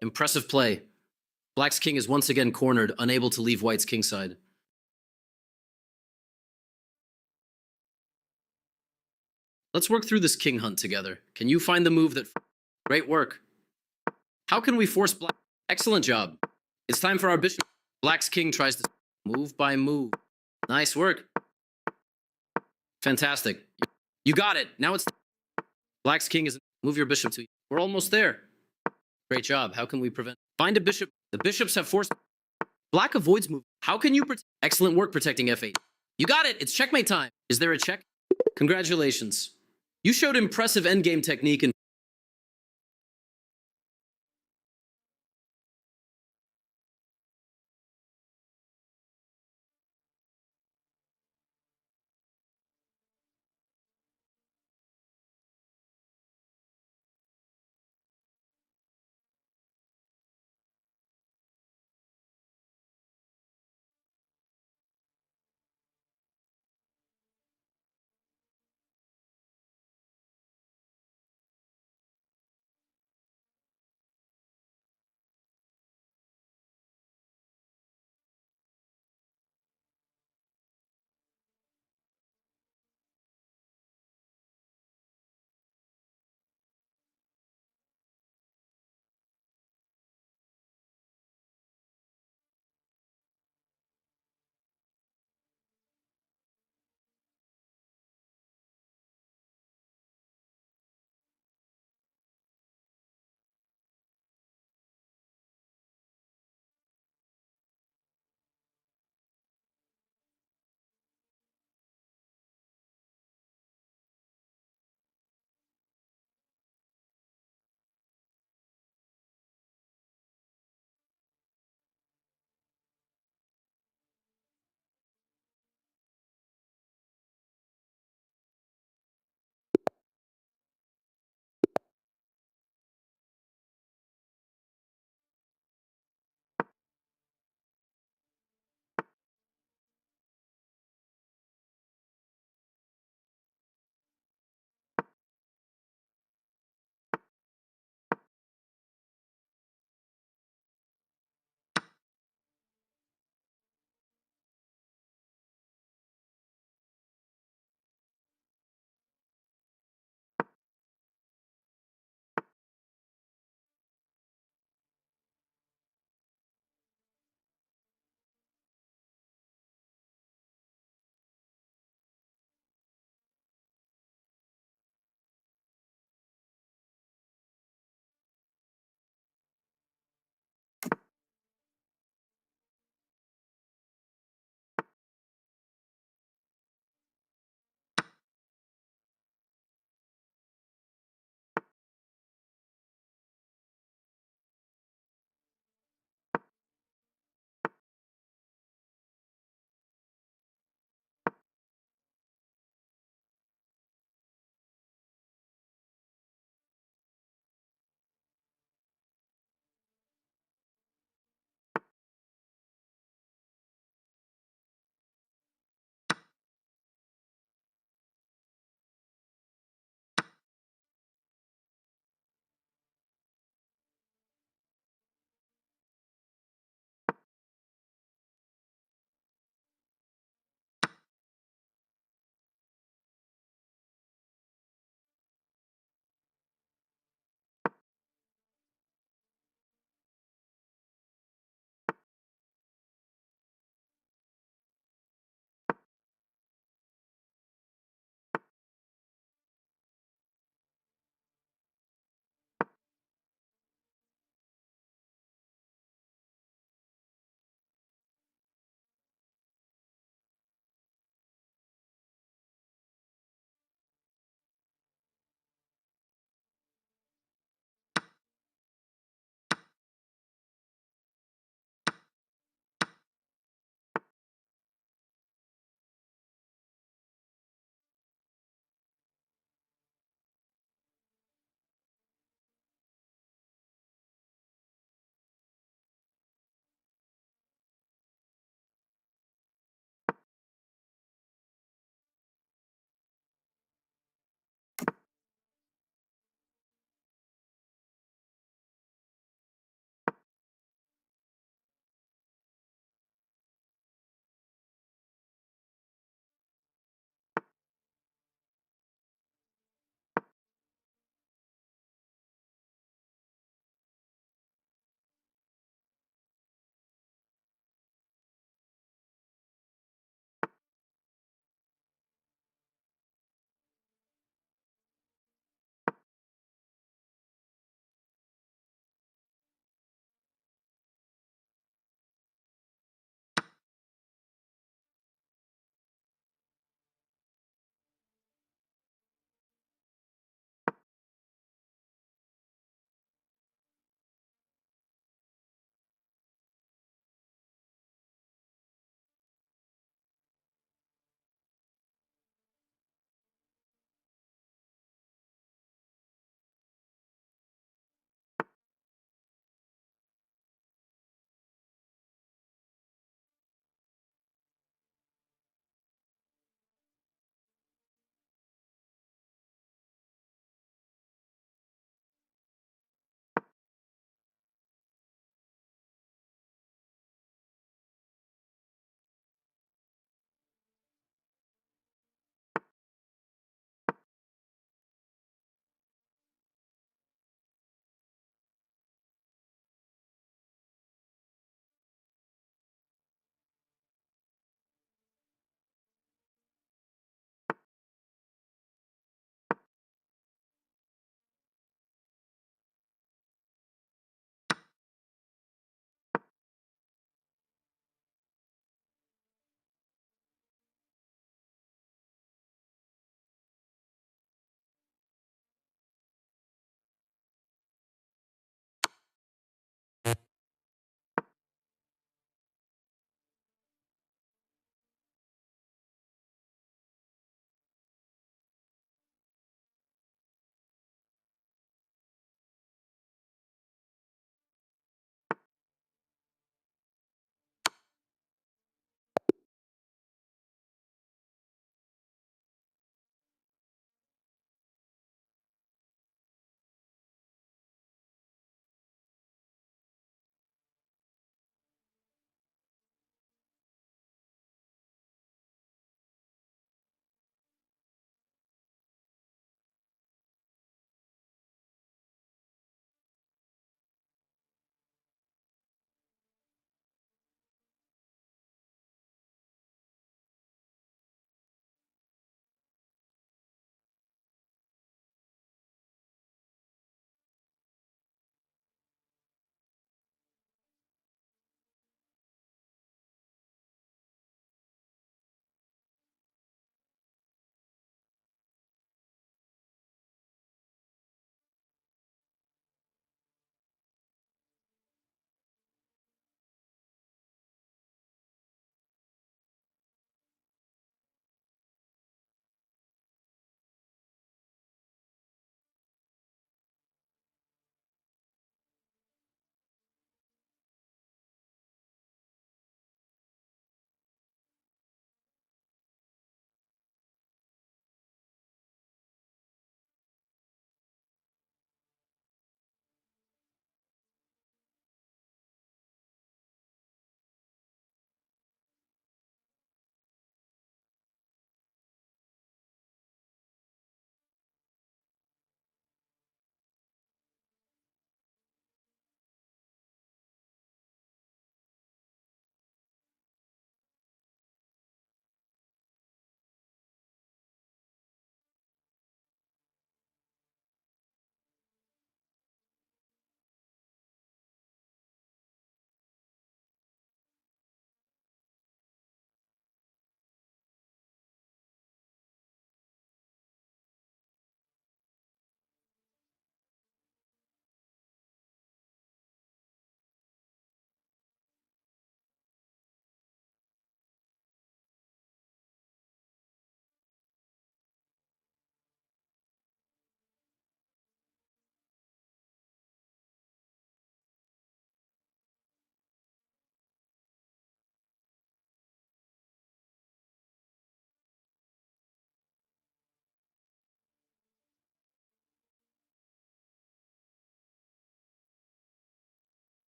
Impressive play. Black's king is once again cornered, unable to leave white's kingside. Let's work through this king hunt together. Can you find the move that... Great work. How can we force black... Excellent job. It's time for our bishop. Black's king tries to... Move by move. Nice work. Fantastic. You got it. Now it's... Black's king is... Move your bishop to... We're almost there. Great job. How can we prevent... Find a bishop. The bishops have forced... Black avoids move. How can you... Excellent work protecting f8. You got it. It's checkmate time. Is there a check? Congratulations. You showed impressive endgame technique and...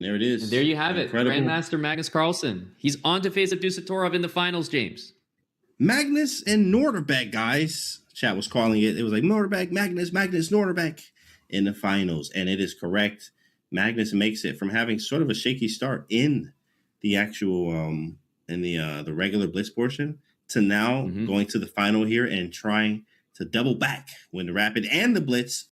There it is. And there you have Incredible. it. Grandmaster Magnus Carlsen. He's on to face Abdusattorov in the finals, James. Magnus and Norderbeck, guys. Chat was calling it. It was like Norderbeck, Magnus, Norderbeck in the finals. And it is correct. Magnus makes it from having sort of a shaky start in the actual in the regular blitz portion to now going to the final here and trying to double back when the rapid and the blitz